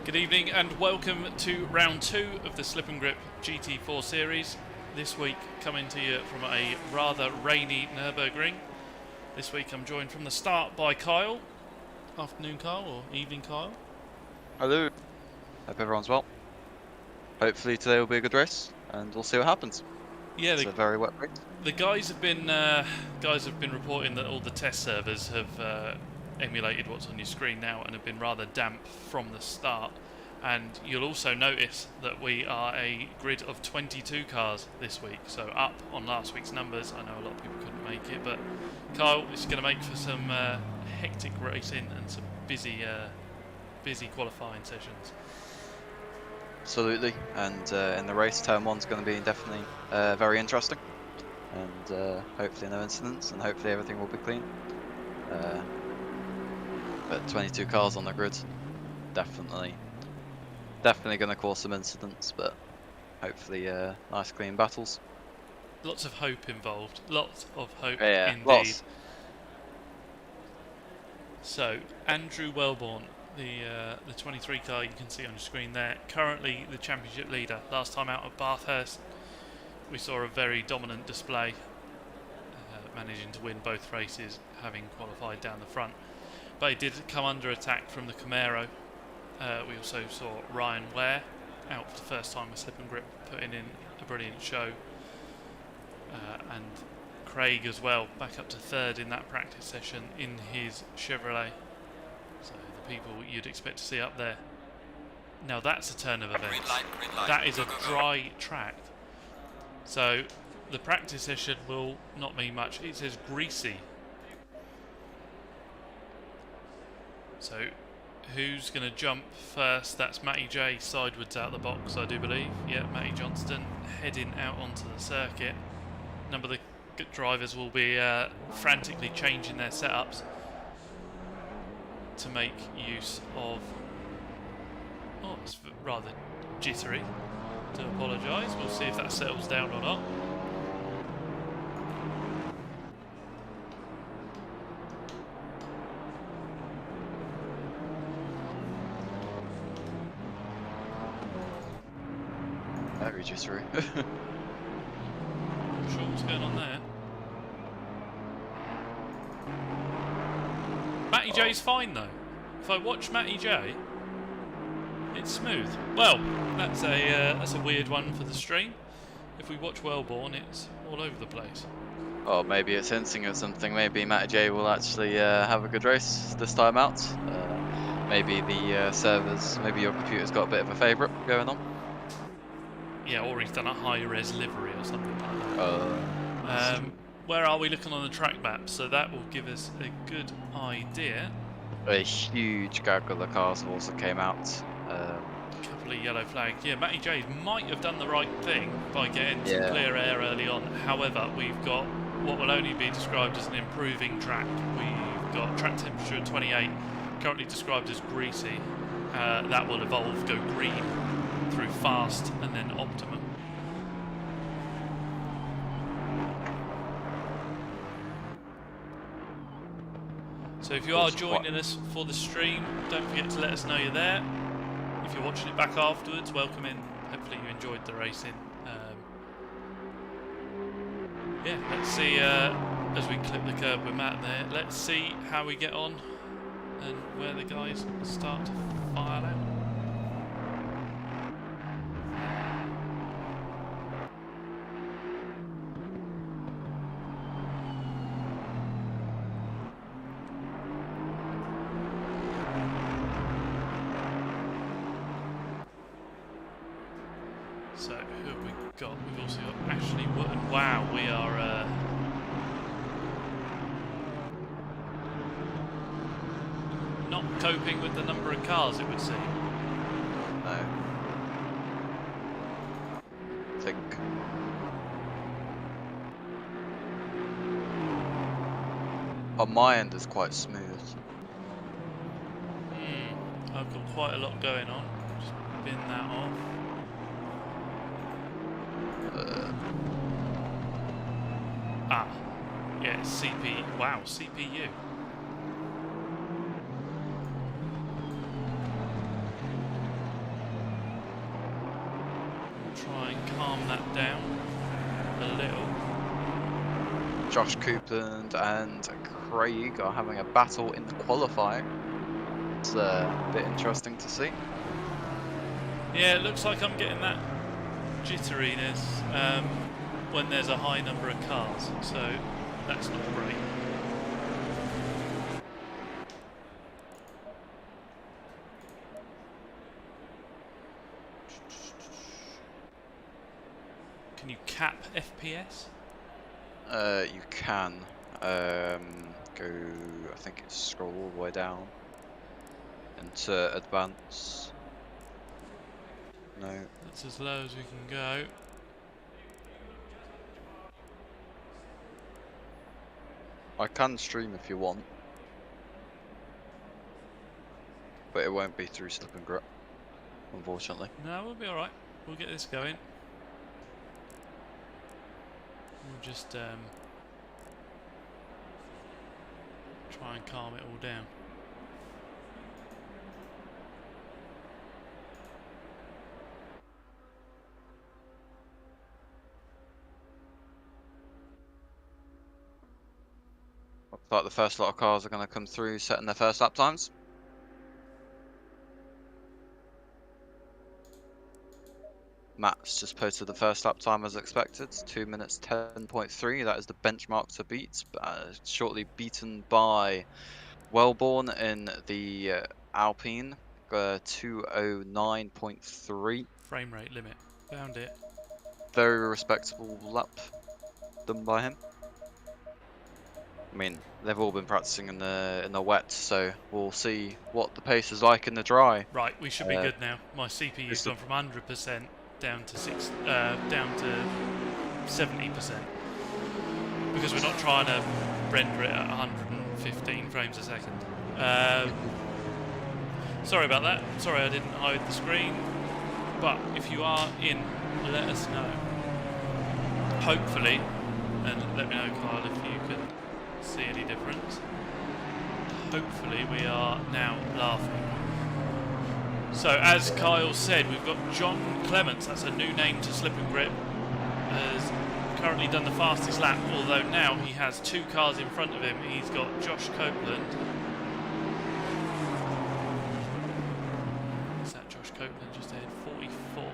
Good evening and welcome to round 2 of the Slip Grip GT4 series. This week coming to you from a rather rainy Nurburgring. This week I'm joined from the start by Kyle. Afternoon Kyle, or evening Kyle. Hello. Hope everyone's well. Hopefully today will be a good race and we'll see what happens. Yeah, it's a very wet race. The guys have been reporting that all the test servers have emulated what's on your screen now and have been rather damp from the start. And you'll also notice that we are a grid of 22 cars this week, so up on last week's numbers. I know a lot of people couldn't make it, but Kyle, it's going to make for some hectic racing and some busy qualifying sessions. Absolutely, and in the race, turn 1's going to be definitely very interesting, and hopefully no incidents, and hopefully everything will be clean. But 22 cars on the grid, definitely going to cause some incidents, but hopefully nice clean battles. Lots of hope involved. Lots of hope, yeah, indeed. Lots. So, Andrew Wellborn, the 23 car you can see on your screen there, currently the championship leader. Last time out at Bathurst, we saw a very dominant display, managing to win both races, having qualified down the front. But he did come under attack from the Camaro. We also saw Ryan Ware out for the first time with Slip and Grip, putting in a brilliant show. And Craig as well, back up to third in that practice session in his Chevrolet. So the people you'd expect to see up there. Now that's a turn of events. Green light. That is a dry track. So the practice session will not mean much. It says greasy. So who's going to jump first? That's Matty J sidewards out the box, I do believe. Yeah, Matty Johnston heading out onto the circuit. A number of the good drivers will be frantically changing their setups to make use of... Oh, it's rather jittery. Do apologise. We'll see if that settles down or not. Very jittery. Not sure what's going on there. Matty J's fine though. If I watch Matty J, it's smooth. Well, that's a weird one for the stream. If we watch Wellborn, it's all over the place. Or maybe it's hinting at something. Maybe Matty J will actually have a good race this time out. Maybe the servers, maybe your computer's got a bit of a favourite going on. Yeah, or he's done a high-res livery or something like that. Where are we looking on the track map? So that will give us a good idea. A huge gaggle of cars also came out. A couple of yellow flags. Yeah, Matty J might have done the right thing by getting some clear air early on. However, we've got what will only be described as an improving track. We've got track temperature at 28, currently described as greasy. That will evolve, go green through fast and then optimum. So if you are joining us for the stream, don't forget to let us know you're there. If you're watching it back afterwards, welcome in. Hopefully you enjoyed the racing. Yeah, let's see, as we clip the curb with Matt there, let's see how we get on and where the guys start to file out. So who have we got? We've also got Ashley Wood. Wow, we are not coping with the number of cars, it would seem. No. I think. On my end is quite smooth. I've got quite a lot going on. Just bin that off. Yeah, wow, CPU. Josh Copeland and Craig are having a battle in the qualifying. It's a bit interesting to see. Yeah, it looks like I'm getting that jitteriness when there's a high number of cars, so that's not great. Can you cap FPS? You can go, I think it's scroll all the way down into advance. No. That's as low as we can go. I can stream if you want, but it won't be through Slip and Grip, unfortunately. No, we'll be alright. We'll get this going. We'll just try and calm it all down. Looks like the first lot of cars are going to come through setting their first lap times. Matt's just posted the first lap time as expected, 2 minutes 10.3. That is the benchmark to beat, shortly beaten by Wellborn in the Alpine, 209.3. Frame rate limit. Found it. Very respectable lap done by him. I mean, they've all been practicing in the wet, so we'll see what the pace is like in the dry. Right, we should be good now. My CPU's gone from 100% down to 70% because we're not trying to render it at 115 frames a second. Sorry about that. Sorry I didn't hide the screen. But if you are in, let us know. Hopefully, and let me know, Kyle, if you can see any difference. Hopefully we are now laughing. So as Kyle said, we've got John Clements, that's a new name to Slip and Grip, has currently done the fastest lap, although now he has 2 cars in front of him. He's got Josh Copeland. Is that Josh Copeland just ahead? 44.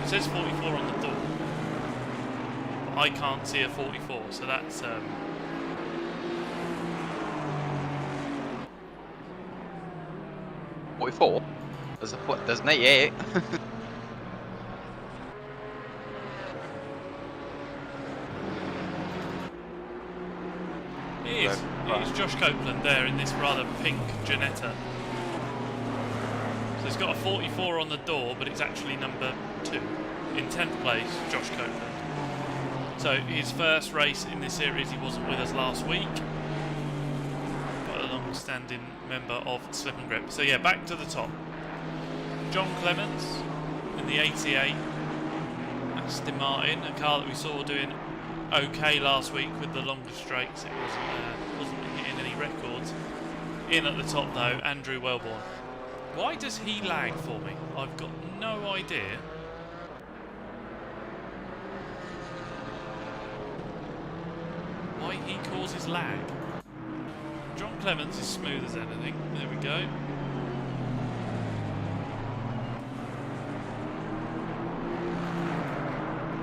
It says 44 on the door, but I can't see a 44, so that's 44? There's an 88. It is Josh Copeland there in this rather pink Janetta. So it's got a 44 on the door, but it's actually number 2. In 10th place, Josh Copeland. So his first race in this series, he wasn't with us last week. But a long-standing member of Slip and Grip. So yeah, back to the top. John Clements in the 88. Aston Martin, a car that we saw doing okay last week with the longer straights. It wasn't hitting any records. In at the top though, Andrew Wellborn. Why does he lag for me? I've got no idea. Why he causes lag. John Clements is smooth as anything. There we go.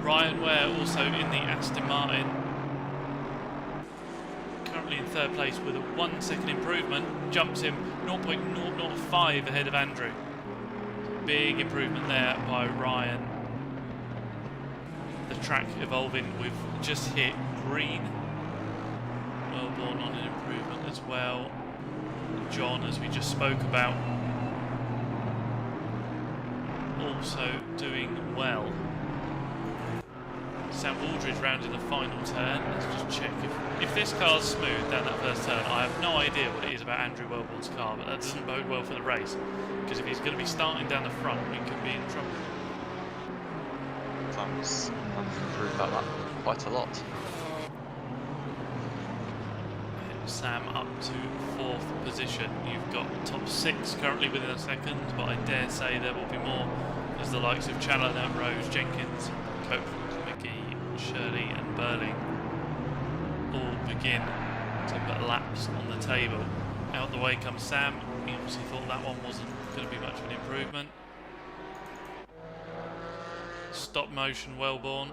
Ryan Ware also in the Aston Martin. Currently in 3rd place with a 1 second improvement. Jumps him 0.005 ahead of Andrew. Big improvement there by Ryan. The track evolving. We've just hit green. Wellborn on an improvement as well. John, as we just spoke about, also doing well. Sam Aldridge round in the final turn. Let's just check if this car's smooth down that first turn. I have no idea what it is about Andrew Wellborn's car, but that doesn't bode well for the race, because if he's going to be starting down the front, we could be in trouble. Sam's improved that lap quite a lot. Sam up to 4th position. You've got top 6 currently within a second, but I dare say there will be more as the likes of Challoner, Rose, Jenkins, Cope, McGee, Shirley and Burling all begin to put laps on the table. Out the way comes Sam. He obviously thought that one wasn't going to be much of an improvement. Stop motion, Wellborn.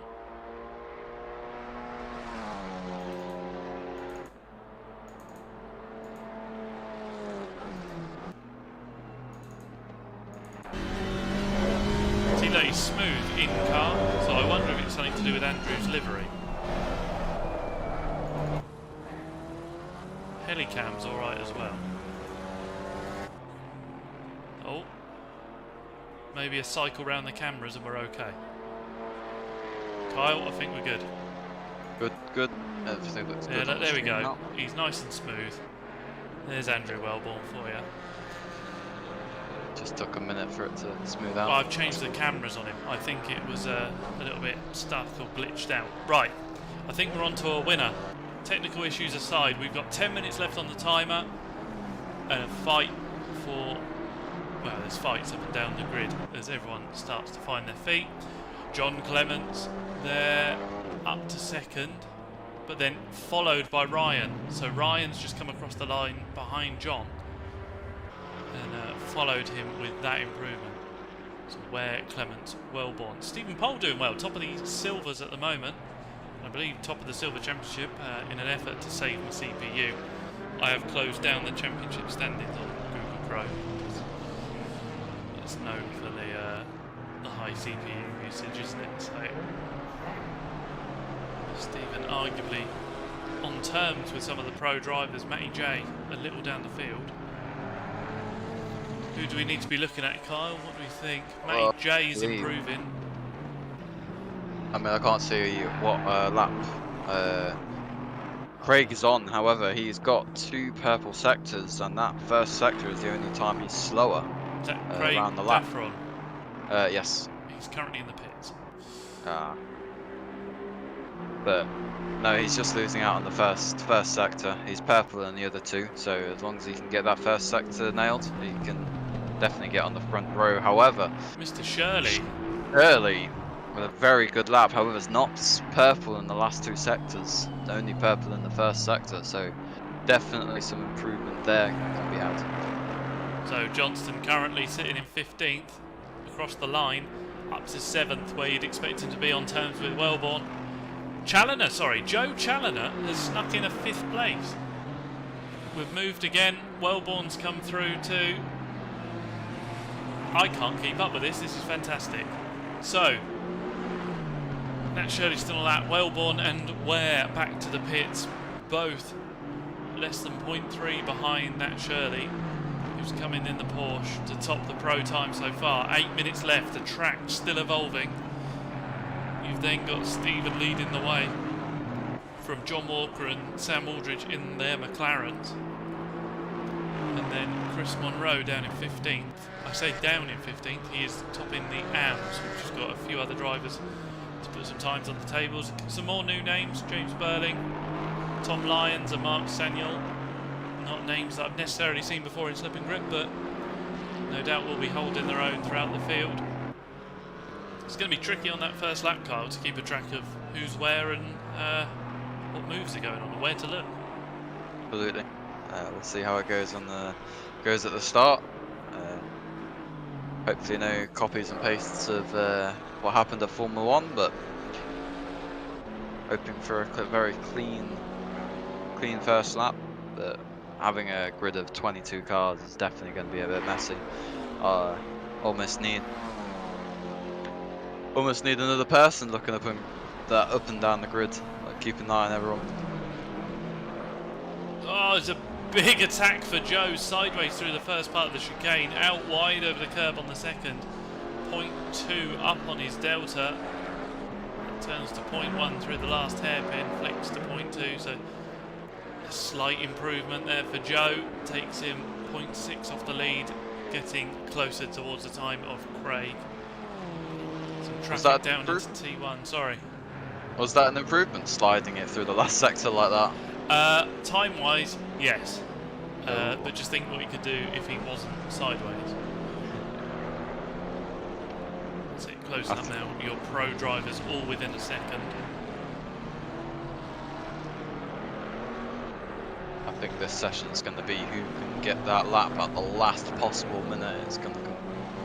See that he's smooth in car, so I wonder if it's something to do with Andrew's livery. Helicam's alright as well. Oh. Maybe a cycle round the cameras and we're okay. Kyle, I think we're good. Good. Everything looks good. Yeah, there we go. He's nice and smooth. There's Andrew Wellborn for you. Just took a minute for it to smooth Well, out. I've changed the cameras on him. I think it was a little bit stuck or glitched out. Right, I think we're on to a winner. Technical issues aside, we've got 10 minutes left on the timer and a fight for... Well, there's fights up and down the grid as everyone starts to find their feet. John Clements there up to second, but then followed by Ryan. So Ryan's just come across the line behind John and followed him with that improvement. So Ware, Clements, Wellborn. Stephen Pohl doing well, top of the silvers at the moment. I believe top of the Silver Championship in an effort to save my CPU. I have closed down the championship standings on Google Chrome. It's known for the high CPU usage, isn't it? So Stephen arguably on terms with some of the pro drivers. Matty J a little down the field. Who do we need to be looking at, Kyle? What do we think? Matty J is improving. I mean, I can't see what lap Craig is on. However, he's got 2 purple sectors, and that first sector is the only time he's slower Is that Craig around the lap. Daffron? Yes. He's currently in the pits. But no, he's just losing out on the first sector. He's purple in the other 2, so as long as he can get that first sector nailed, he can definitely get on the front row. However, Mr. Shirley. Shirley with a very good lap, however, it's not purple in the last 2 sectors, only purple in the first sector, so definitely some improvement there can be had. So Johnston currently sitting in 15th across the line, up to 7th where you'd expect him to be on terms with Wellborn. Joe Challoner has snuck in a 5th place. We've moved again, Wellborn's come through too. I can't keep up with this is fantastic. So, Nat Shirley's still on that, Wellborn and Ware back to the pits, both less than 0.3 behind Nat Shirley, who's coming in the Porsche to top the pro time so far. 8 minutes left, the track's still evolving. You've then got Stephen leading the way from John Walker and Sam Aldridge in their McLarens. And then Chris Monroe down in 15th. I say down in 15th, he is topping the AMS, which has got a few other drivers to put some times on the tables. Some more new names, James Burling, Tom Lyons and Mark Saniel. Not names that I've necessarily seen before in Slip Grip, but no doubt will be holding their own throughout the field. It's going to be tricky on that first lap, Kyle, to keep a track of who's where and what moves are going on and where to look. Absolutely. We'll see how it goes at the start. Hopefully no copies and pastes of what happened at Formula 1, but hoping for a very clean first lap. But having a grid of 22 cars is definitely going to be a bit messy. Almost need another person looking up and down the grid, like keeping an eye on everyone. Oh, it's a big attack for Joe, sideways through the first part of the chicane, out wide over the curb on the second. 0.2 up on his delta. Turns to 0.1 through the last hairpin, flicks to 0.2, so a slight improvement there for Joe. Takes him 0.6 off the lead, getting closer towards the time of Craig. Some traffic down into T1, sorry. Was that an improvement, sliding it through the last sector like that? Time-wise, yes. But just think what he could do if he wasn't sideways. close up now. Your pro drivers all within a second. I think this session's going to be who can get that lap at the last possible minute. It's going to come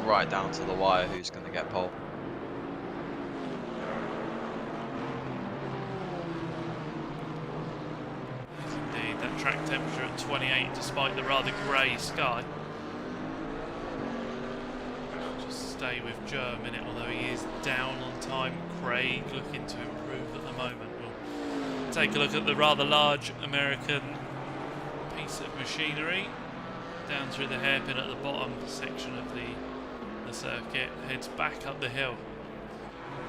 right down to the wire who's going to get pole. Indeed, that track temperature at 28 despite the rather grey sky. Just stay with Joe a minute, although he is down on time. Craig looking to improve at the moment. We'll take a look at the rather large American piece of machinery down through the hairpin at the bottom section of the circuit, heads back up the hill.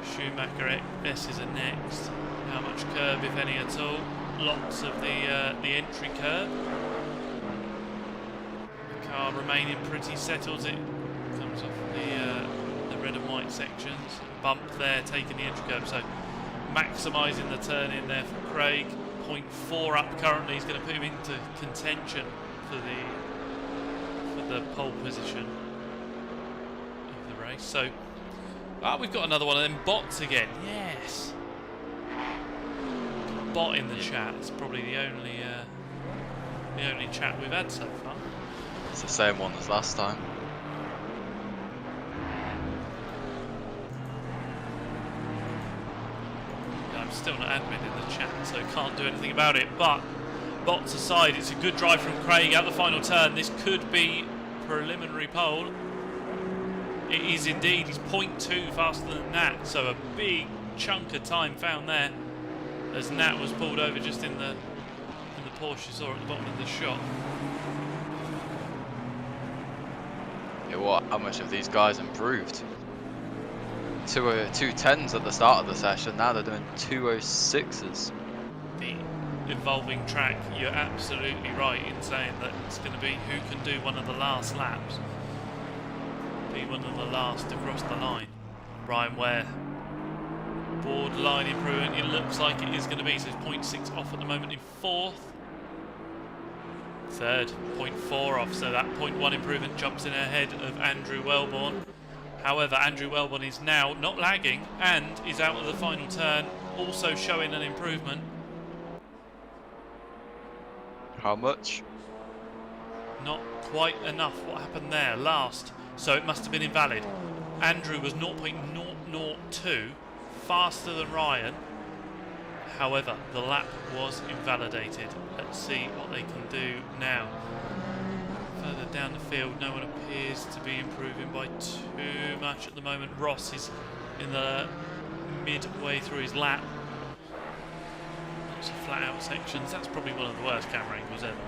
Schumacher S's are next. How much curb, if any at all? Lots of the entry curb. The car remaining pretty settled. It comes off the red and white sections. Bump there, taking the entry curb. So maximising the turn in there for Craig. 0.4 up currently. He's going to put him into contention for the pole position of the race. So we've got another one of them bots again. Yes. Bot in the chat. It's probably the only chat we've had so far. It's the same one as last time. I'm still not admin in the chat, so can't do anything about it. But bots aside, it's a good drive from Craig out the final turn. This could be preliminary pole. It is indeed. He's 0.2 faster than Nat, so a big chunk of time found there, as Nat was pulled over just in the Porsche you saw at the bottom of the shot. Yeah, what? How much have these guys improved? 210s at the start of the session. Now they're doing 206s. The evolving track. You're absolutely right in saying that it's going to be who can do one of the last laps. Be one of the last to cross the line. Ryan Ware. Borderline improvement. It looks like it is going to be. So 0.6 off at the moment in fourth. Third, 0.4 off. So that 0.1 improvement jumps in ahead of Andrew Wellborn. However, Andrew Wellborn is now not lagging and is out of the final turn, also showing an improvement. How much? Not quite enough. What happened there? Last. So it must have been invalid. Andrew was 0.002 faster than Ryan. However, the lap was invalidated. Let's see what they can do now. Further down the field, no one appears to be improving by too much at the moment. Ross is in the midway through his lap. Lots of flat out sections. That's probably one of the worst camera angles ever.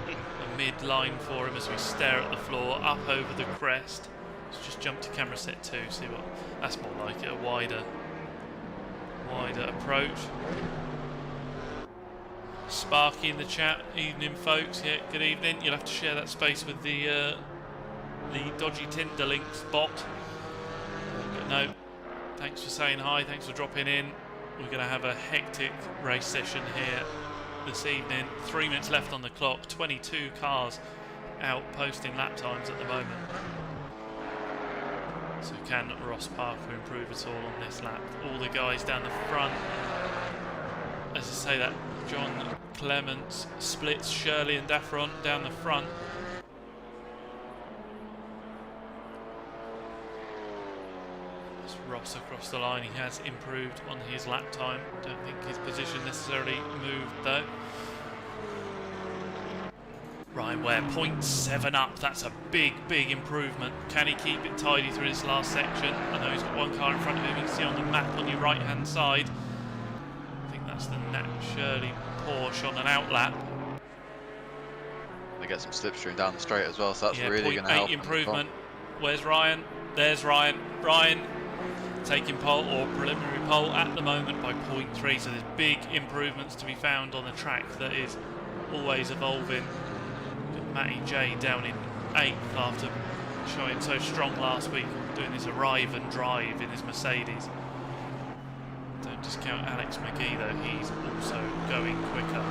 A mid-line for him as we stare at the floor, up over the crest. Let's just jump to camera set 2, see what... That's more like it, a wider approach. Sparky in the chat, evening folks. Yeah, good evening. You'll have to share that space with the dodgy Tinder links bot. But no, thanks for saying hi, thanks for dropping in. We're going to have a hectic race session here this evening. 3 minutes left on the clock, 22 cars out posting lap times at the moment. So can Ross Parker improve at all on this lap? All the guys down the front. As I say that, John Clements splits Shirley and Daffron down the front. That's Ross across the line. He has improved on his lap time. Don't think his position necessarily moved though. Ryan Ware, 0.7 up. That's a big improvement. Can he keep it tidy through this last section? I know he's got one car in front of him. You can see on the map on your right hand side. I think that's the Nat Shirley Porsche on an outlap. They get some slipstream down the straight as well, so that's really going to help. 0.8 improvement. Where's Ryan? There's Ryan. Ryan taking pole or preliminary pole at the moment by 0.3. So there's big improvements to be found on the track that is always evolving. Matty J down in 8th after showing so strong last week, doing this arrive and drive in his Mercedes. Don't discount Alex McGee though, he's also going quicker.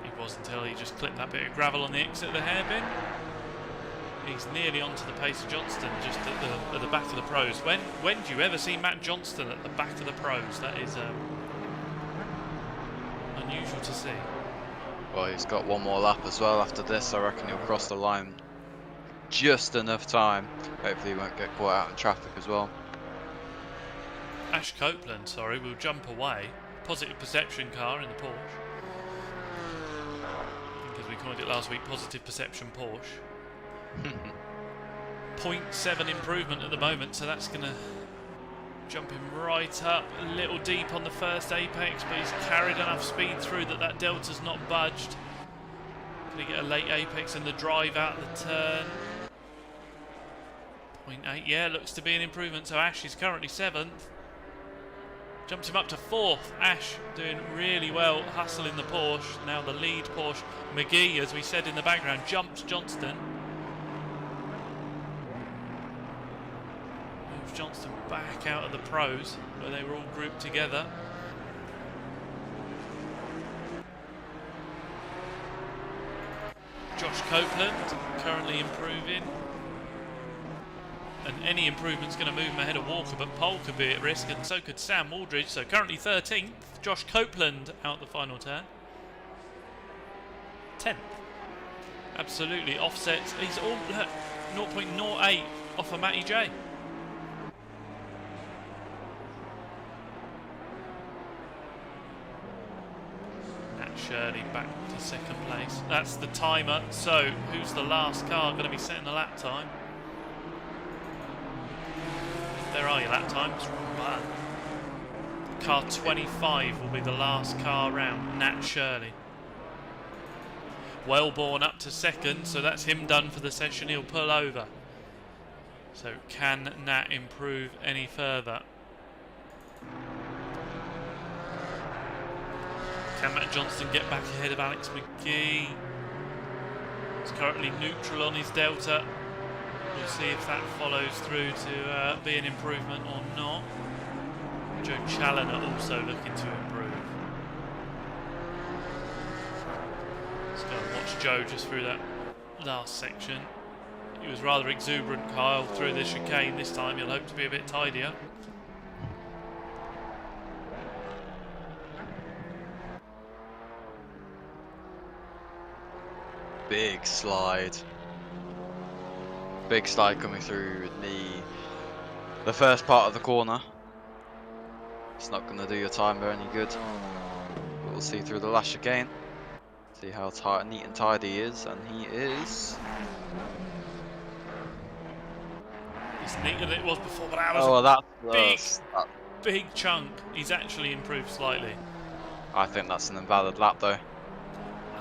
He was until he just clipped that bit of gravel on the exit of the hairpin. He's nearly onto the pace of Johnston, just at the back of the pros. When do you ever see Matt Johnston at the back of the pros? That is unusual to see. Well, he's got one more lap as well after this. I reckon he'll cross the line just enough time. Hopefully he won't get caught out in traffic as well. Ash Copeland, sorry, will jump away. Positive perception car in the Porsche. I think as we coined it last week, positive perception Porsche. 0.7 improvement at the moment, so that's going to jump him right up, a little deep on the first apex, but he's carried enough speed through that delta's not budged. Going to get a late apex and the drive out of the turn. 0.8, yeah, looks to be an improvement, so Ash is currently 7th. Jumps him up to 4th. Ash doing really well, hustling the Porsche. Now the lead Porsche. McGee, as we said in the background, jumps Johnston. Moves Johnston back out of the pros, where they were all grouped together. Josh Copeland currently improving. And any improvement's going to move him ahead of Walker, but Pole could be at risk, and so could Sam Aldridge. So currently 13th. Josh Copeland out the final turn. 10th. Absolutely offsets. He's all 0.08 off of Matty J. Nat Shirley back to 2nd place. That's the timer. So who's the last car going to be setting the lap time? There are your lap times. Car 25 will be the last car round. Nat Shirley. Wellborn up to 2nd, so that's him done for the session. He'll pull over. So can Nat improve any further? Can Matt Johnston get back ahead of Alex McGee? He's currently neutral on his delta. We'll see if that follows through to be an improvement or not. Joe Challoner also looking to improve. Let's go and watch Joe just through that last section. He was rather exuberant, Kyle, through the chicane this time. He'll hope to be a bit tidier. Big slide. Big slide coming through the first part of the corner. It's not going to do your timer any good. We'll see through the last chicane. See how neat and tidy he is, and he is. It's neater than it was before, but that was a big chunk. He's actually improved slightly. I think that's an invalid lap though.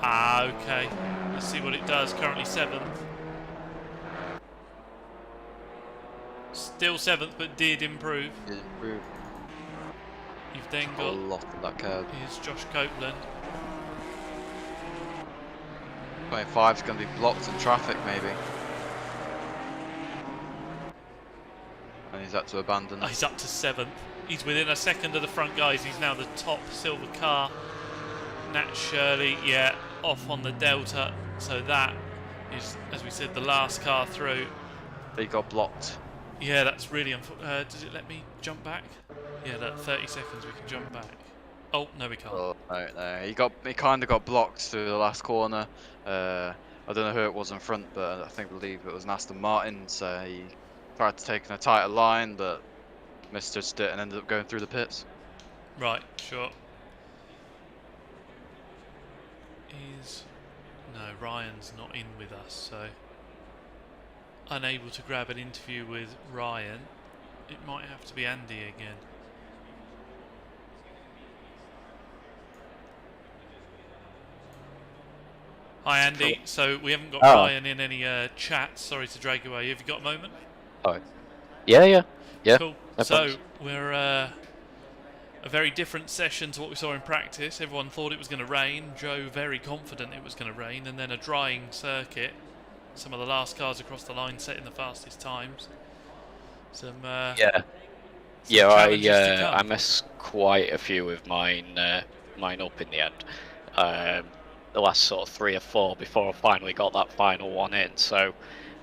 Ah, okay. Let's see what it does. Currently 7th. Still 7th, but did improve. Did improve. You've then got a lot of that curve. Here's Josh Copeland. 25 is going to be blocked in traffic, maybe. And he's had to abandon. Oh, he's up to 7th. He's within a second of the front guys. He's now the top silver car. Nat Shirley, yeah, off on the Delta. So that is, as we said, the last car through. He got blocked. Yeah, that's really unfortunate. Does it let me jump back? Yeah, that 30 seconds we can jump back. Oh, no we can't. Oh, no. He kind of got blocked through the last corner. I don't know who it was in front, but I believe it was an Aston Martin. So he tried to take a tighter line, but misjudged it and ended up going through the pits. Right, sure. No, Ryan's not in with us, so unable to grab an interview with Ryan. It might have to be Andy again. Hi Andy, so we haven't got Ryan in any chats. Sorry to drag you away. Have you got a moment? Oh, yeah. Cool. No so we're a very different session to what we saw in practice. Everyone thought it was going to rain. Joe very confident it was going to rain, and then a drying circuit. Some of the last cars across the line setting the fastest times. I missed quite a few of mine up in the end. The last sort of 3 or 4 before I finally got that final one in. So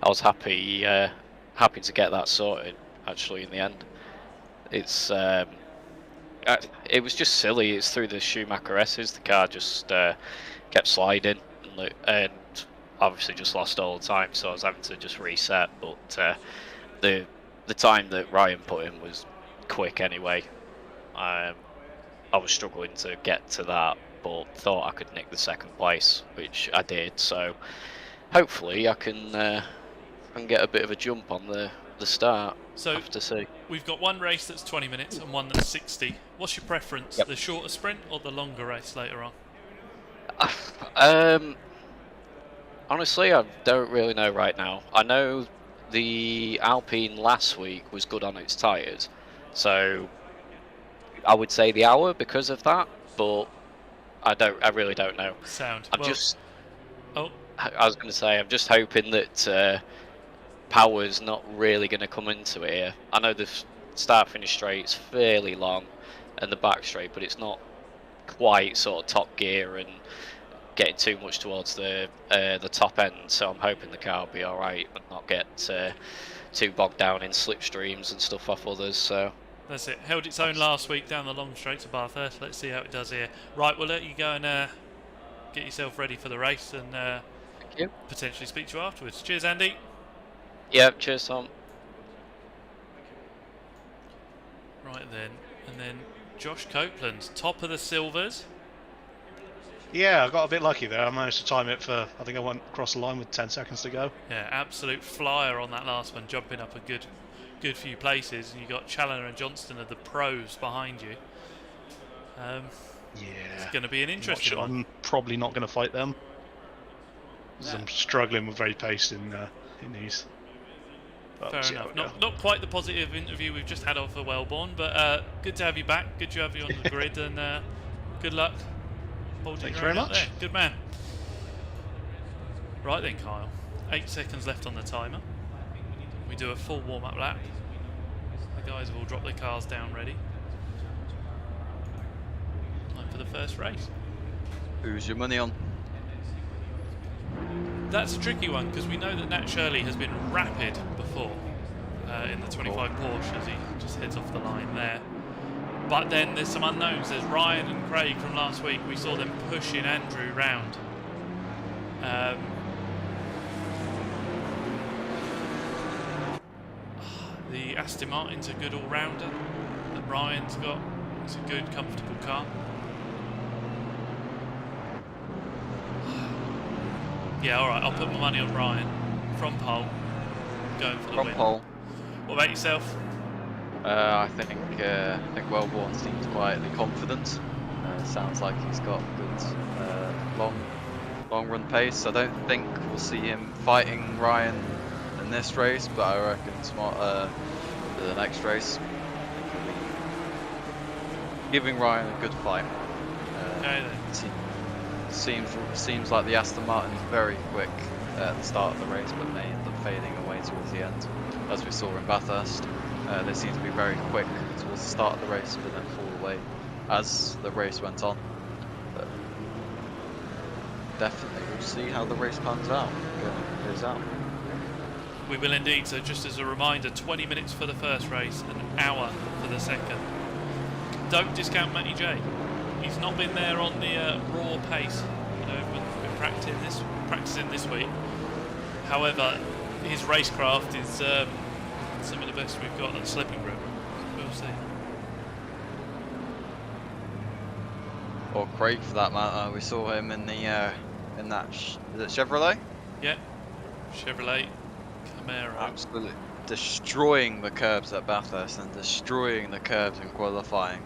I was happy to get that sorted. Actually, in the end, it's it was just silly. It's through the Schumacher S's. The car just kept sliding, and obviously just lost all the time. So I was having to just reset. But the time that Ryan put in was quick anyway. I was struggling to get to that, but thought I could nick the second place, which I did. So hopefully I can get a bit of a jump on the start. So have to see. we've got one race that's 20 minutes and one that's 60. What's your preference, Yep. the shorter sprint or the longer race later on? Honestly, I don't really know right now. I know the Alpine last week was good on its tyres, so I would say the hour because of that, but I really don't know. Sound. I'm well, just. Oh, I was going to say, I'm just hoping that power's not really going to come into it here. I know the start-finish straight's fairly long, and the back straight, but it's not quite sort of top gear and getting too much towards the top end. So I'm hoping the car will be all right and not get too bogged down in slipstreams and stuff off others. So that's it. Held its own last week down the long straight to Bathurst. Let's see how it does here. Right, we'll let you go and get yourself ready for the race and thank you. potentially speak to you afterwards. Cheers, Andy. Yeah, cheers, Tom. Right then, and then Josh Copeland, top of the silvers. Yeah, I got a bit lucky there. I managed to time it for, I think I went across the line with 10 seconds to go. Yeah, absolute flyer on that last one, jumping up a good few places. And you got Challoner and Johnston of the pros behind you. Yeah. It's going to be an interesting one. I'm probably not going to fight them. No. I'm struggling with very pace in these. But Fair we'll see how enough. we go. Not quite the positive interview we've just had off of Wellborn, but good to have you back. Good to have you on the grid, and good luck. Thank you very much. There. Good man. Right then, Kyle. 8 seconds left on the timer. We do a full warm-up lap. The guys have all dropped their cars down ready. Time for the first race. Who's your money on? That's a tricky one because we know that Nat Shirley has been rapid before in the 25 Porsche as he just heads off the line there. But then there's some unknowns. There's Ryan and Craig from last week. We saw them pushing Andrew round. The Aston Martin's a good all-rounder that Ryan's got. It's a good, comfortable car. Yeah, alright, I'll put my money on Ryan from pole, going for the win. From pole. What about yourself? I think Wellborn seems quietly confident. Sounds like he's got good long run pace. I don't think we'll see him fighting Ryan in this race, but I reckon for the next race, giving Ryan a good fight. Okay then. Seems like the Aston Martin is very quick at the start of the race, but may end up fading away towards the end, as we saw in Bathurst. They seem to be very quick towards the start of the race, but then fall away as the race went on. But definitely, we'll see how the race goes out. We will indeed. So just as a reminder, 20 minutes for the first race, an hour for the second. Don't discount Matty J. He's not been there on the raw pace. You know, we've been practicing this week. However, his racecraft is some of the best we've got at Slip Grip. We'll see. Or Craig, for that matter. We saw him in the is it Chevrolet? Yeah, Chevrolet Camaro. Absolutely destroying the curbs at Bathurst and destroying the curbs in qualifying.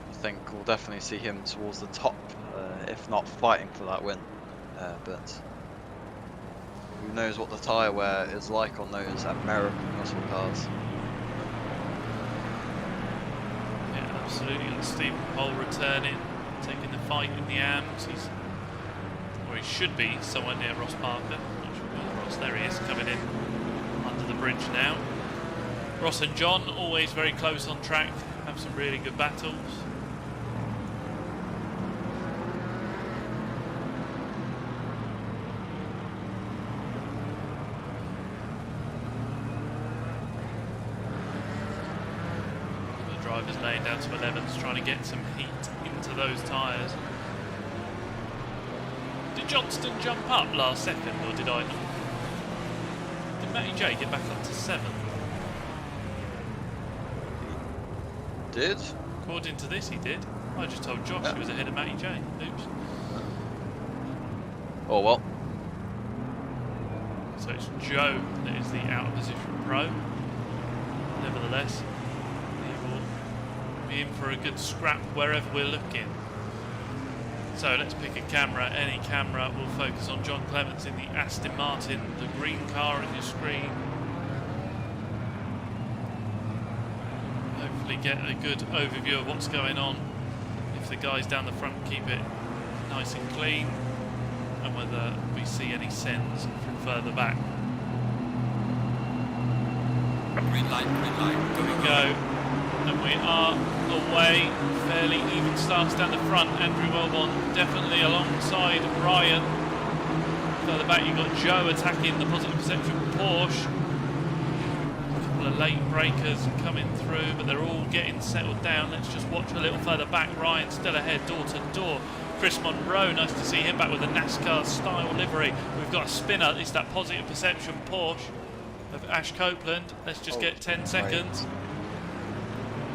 I think we'll definitely see him towards the top, if not fighting for that win. But who knows what the tyre wear is like on those American muscle cars. Yeah, absolutely. And Stephen Cole returning, taking the fight in the AMs. He should be somewhere near Ross Parker. Not sure where Ross. There he is, coming in under the bridge now. Ross and John always very close on track. Have some really good battles. drivers laying down to 11s, trying to get some heat into those tyres. Did Johnston jump up last second, or did I not? Did Matty J get back up to 7th? Did? According to this, he did. I just told Josh he was ahead of Matty J. Oops. Oh well. So it's Joe that is the out of position pro. Nevertheless, he will be in for a good scrap wherever we're looking. So let's pick a camera. Any camera will focus on John Clements in the Aston Martin, the green car on your screen. Hopefully get a good overview of what's going on. If the guys down the front keep it nice and clean, and whether we see any sends from further back. Green light, Here we go. And we are away. Fairly even starts down the front. Andrew Wellborn definitely alongside Ryan. Further back you've got Joe attacking the positive perception Porsche. A couple of late breakers coming through, but they're all getting settled down. Let's just watch a little further back. Ryan still ahead, door to door. Chris Monroe, nice to see him back with a NASCAR style livery. We've got a spinner. It's that positive perception Porsche of Ash Copeland. Let's just get 10 seconds.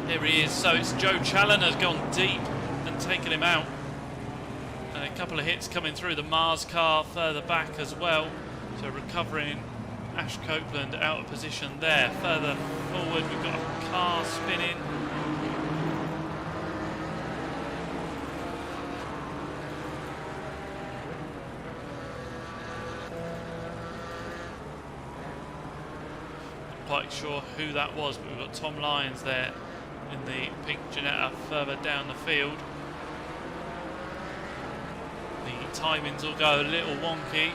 Here he is. So it's Joe Challoner's gone deep and taken him out. And a couple of hits coming through. The Mars car further back as well. So recovering Ash Copeland out of position there. Further forward we've got a car spinning. Quite sure who that was, but we've got Tom Lyons there in the pink Ginetta further down the field. The timings will go a little wonky.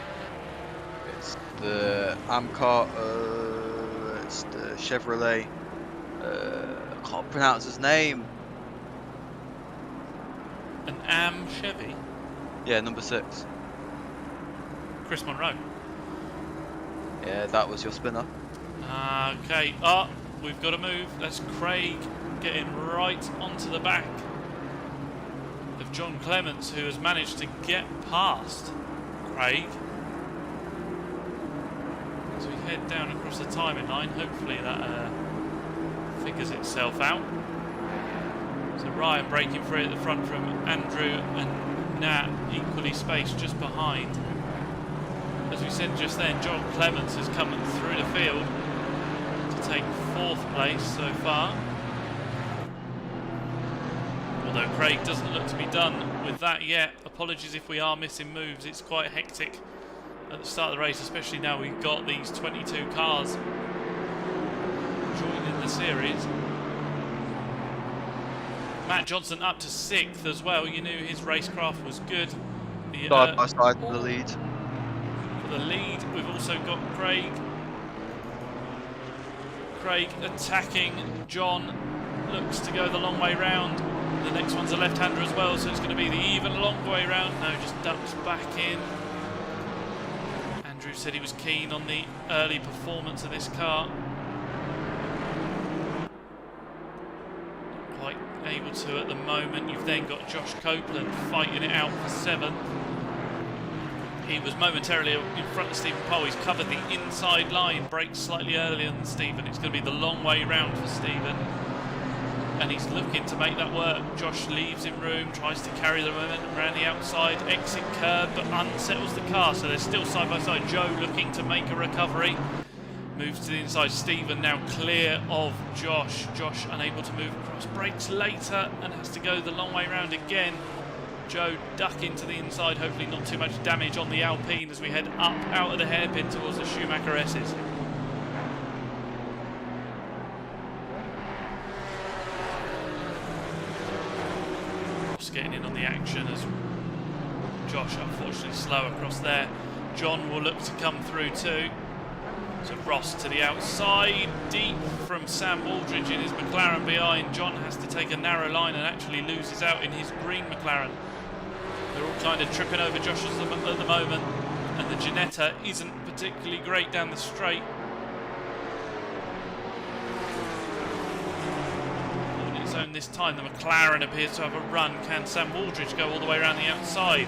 It's the Amcar, it's the Chevrolet, I can't pronounce his name. An Am Chevy. Yeah, number 6. Chris Monroe. Yeah, that was your spinner. Okay, we've got to move. That's Craig getting right onto the back of John Clements, who has managed to get past Craig. So we head down across the timing line. Hopefully that figures itself out. So Ryan breaking free at the front from Andrew and Nat, equally spaced just behind. As we said just then, John Clements has come through the field to take 4th place so far. Although Craig doesn't look to be done with that yet. Apologies if we are missing moves. It's quite hectic at the start of the race, especially now we've got these 22 cars joining the series. Matt Johnson up to 6th as well. You knew his racecraft was good. Side by side for the lead. For the lead, we've also got Craig. Craig attacking John. Looks to go the long way round. The next one's a left-hander as well, so it's going to be the even long way round. No, just ducks back in. Andrew said he was keen on the early performance of this car. Not quite able to at the moment. You've then got Josh Copeland fighting it out for 7th. He was momentarily in front of Stephen Pohl. He's covered the inside line, brakes slightly earlier than Stephen. It's going to be the long way round for Stephen. And he's looking to make that work. Josh leaves him room, tries to carry the momentum around the outside, exit curb, but unsettles the car. So they're still side by side. Joe looking to make a recovery. Moves to the inside. Stephen now clear of Josh. Josh unable to move across. Brakes later and has to go the long way round again. Joe ducking to the inside, hopefully not too much damage on the Alpine as we head up out of the hairpin towards the Schumacher S's. Just getting in on the action as Josh unfortunately slow across there. John will look to come through too. So Ross to the outside, deep from Sam Aldridge in his McLaren behind. John has to take a narrow line and actually loses out in his green McLaren. They're all kind of tripping over Josh at the moment, and the Ginetta isn't particularly great down the straight. Holding its zone this time. The McLaren appears to have a run. Can Sam Waldridge go all the way around the outside?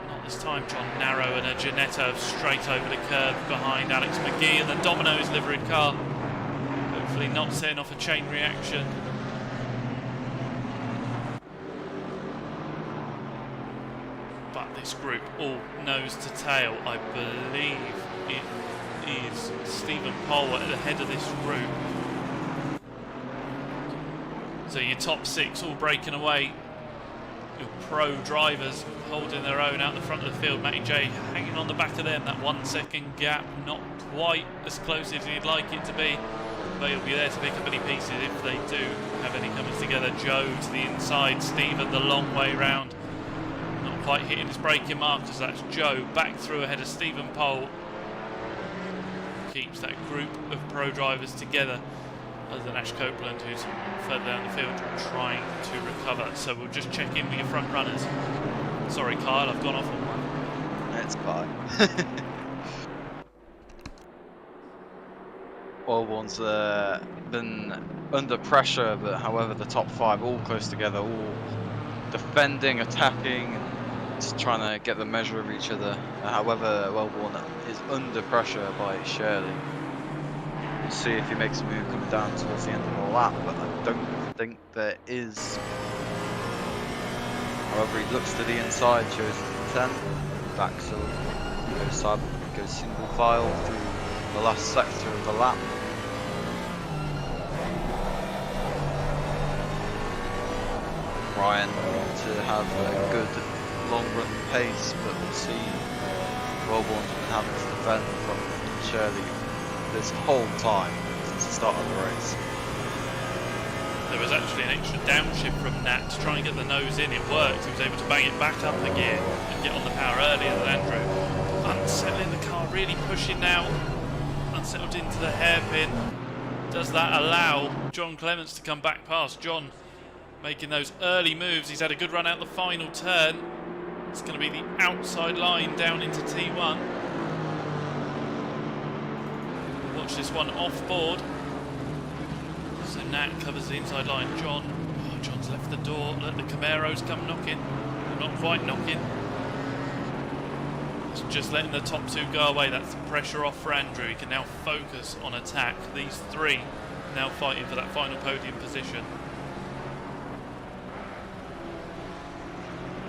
Not this time. John Narrow and a Ginetta straight over the curb behind Alex McGee and the Domino's liveried car. Hopefully not setting off a chain reaction. But this group all nose to tail. I believe it is Stephen Poll at the head of this group. So your top 6 all breaking away. Your pro drivers holding their own out the front of the field. Matty J hanging on the back of them. That 1 second gap, not quite as close as he'd like it to be. But he'll be there to pick up any pieces if they do have any coming together. Joe to the inside, Stephen the long way round. Not quite hitting his braking markers. That's Joe back through ahead of Stephen Poll. Keeps that group of pro drivers together, other than Ash Copeland, who's further down the field trying to recover. So we'll just check in with your front runners. Sorry, Kyle, I've gone off on one. That's fine. Wellborn's been under pressure, but however the top 5 all close together, all defending, attacking, just trying to get the measure of each other. However, Wellborn is under pressure by Shirley. We'll see if he makes a move coming down towards the end of the lap, but I don't think there is. However, he looks to the inside, shows 10, back so goes single file through the last sector of the lap. Ryan to have a good long run pace, but we'll see. Wellborn's been having to defend from Shirley this whole time since the start of the race. There was actually an extra downshift from Nat to try and get the nose in. It worked. He was able to bang it back up again and get on the power earlier than Andrew. Unsettling the car, really pushing now. Unsettled into the hairpin. Does that allow John Clements to come back past? John making those early moves. He's had a good run out the final turn. It's going to be the outside line down into T1. Watch this one off board. So Nat covers the inside line. John's left the door. Let the Camaros come knocking. They're not quite knocking. It's just letting the top 2 go away. That's the pressure off for Andrew. He can now focus on attack. These 3 now fighting for that final podium position.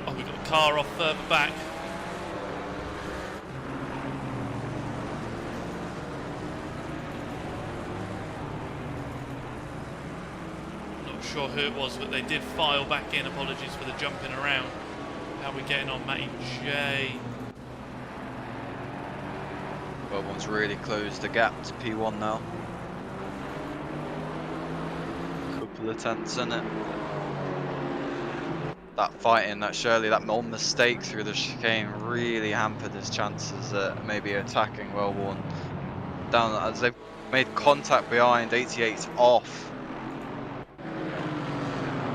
Oh, we've got a car off further back. Not sure who it was, but they did file back in. Apologies for the jumping around. How are we getting on, Matty J? Wellborn's really closed the gap to P1 now. Couple of tenths in it. That fighting, that Shirley, that one mistake through the chicane really hampered his chances at maybe attacking Wellborn down as they've made contact behind. 88's off.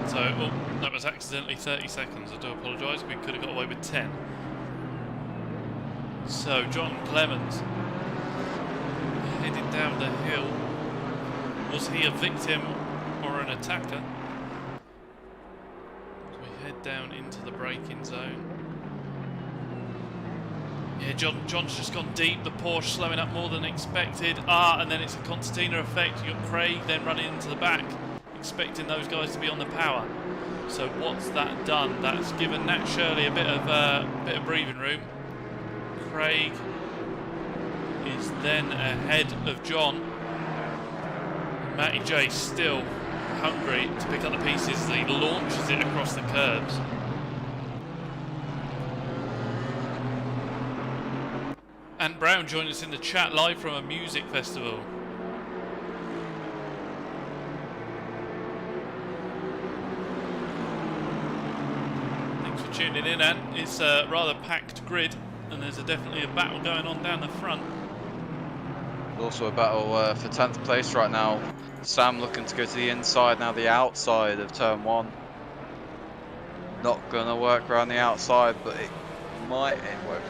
So, oh, that was accidentally 30 seconds. I do apologise. We could have got away with 10. So, John Clements heading down the hill. Was he a victim or an attacker? Head down into the braking zone. Yeah, John's just gone deep. The Porsche slowing up more than expected. And then it's a concertina effect. You've got Craig then running into the back, expecting those guys to be on the power. So what's that done? That's given Nat Shirley a bit of breathing room. Craig is then ahead of John. Matty J still hungry to pick up the pieces as he launches it across the curbs. Ant Brown joined us in the chat live from a music festival. Thanks for tuning in, Ant. It's a rather packed grid and there's definitely a battle going on down the front. Also a battle for 10th place right now. Sam looking to go to the inside, now the outside of turn 1. Not going to work around the outside, but it might work.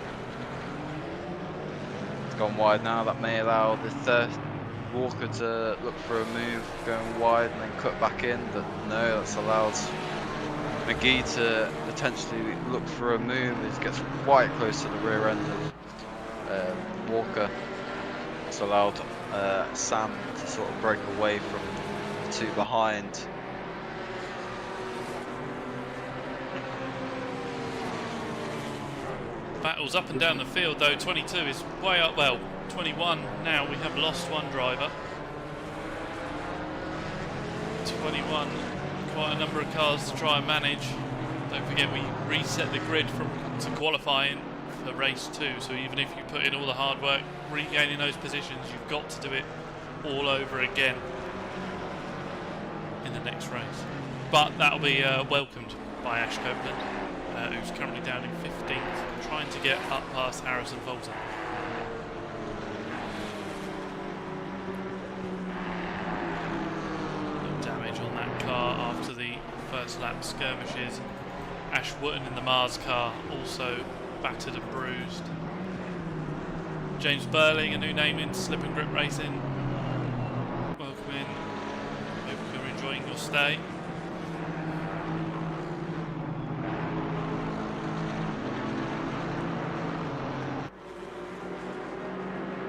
It's gone wide now, that may allow the Walker to look for a move going wide and then cut back in, but no, that's allowed McGee to potentially look for a move. He gets quite close to the rear end of Walker. It's allowed Sam to sort of break away from the two behind. Battles up and down the field though. 22 is way up, well 21 now. We have lost one driver. 21, quite a number of cars to try and manage. Don't forget we reset the grid to qualifying for race 2, so even if you put in all the hard work regaining those positions, you've got to do it all over again in the next race. But that'll be welcomed by Ash Copeland, who's currently down in 15th, trying to get up past Harrison Fulton. No damage on that car after the first lap skirmishes. Ash Wotton in the Mars car also battered and bruised. James Burling, a new name in Slip and Grip Racing. Welcome in. Hope you're enjoying your stay.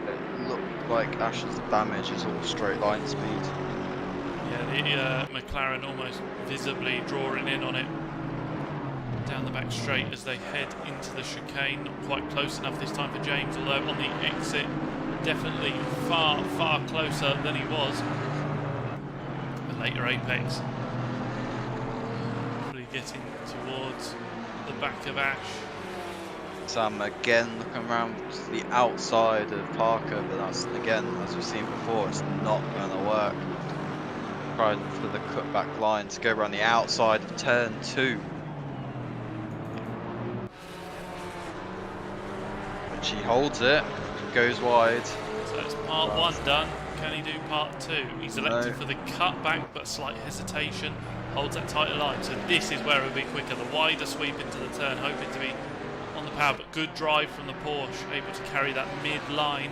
It looked like Ash's damage is all straight line speed. Yeah, the McLaren almost visibly drawing in on it. Down the back straight as they head into the chicane. Not quite close enough this time for James, although on the exit definitely far, far closer than he was at later apex. Hopefully getting towards the back of Ash. Sam again looking around to the outside of Parker, but that's again, as we've seen before, it's not going to work. Trying for the cutback line to go around the outside of turn 2. She holds it, goes wide. So it's part 1 done. Can he do part 2? He's elected for the cutback, but slight hesitation. Holds that tighter line. So this is where it will be quicker. The wider sweep into the turn, hoping to be on the power, but good drive from the Porsche, able to carry that mid-line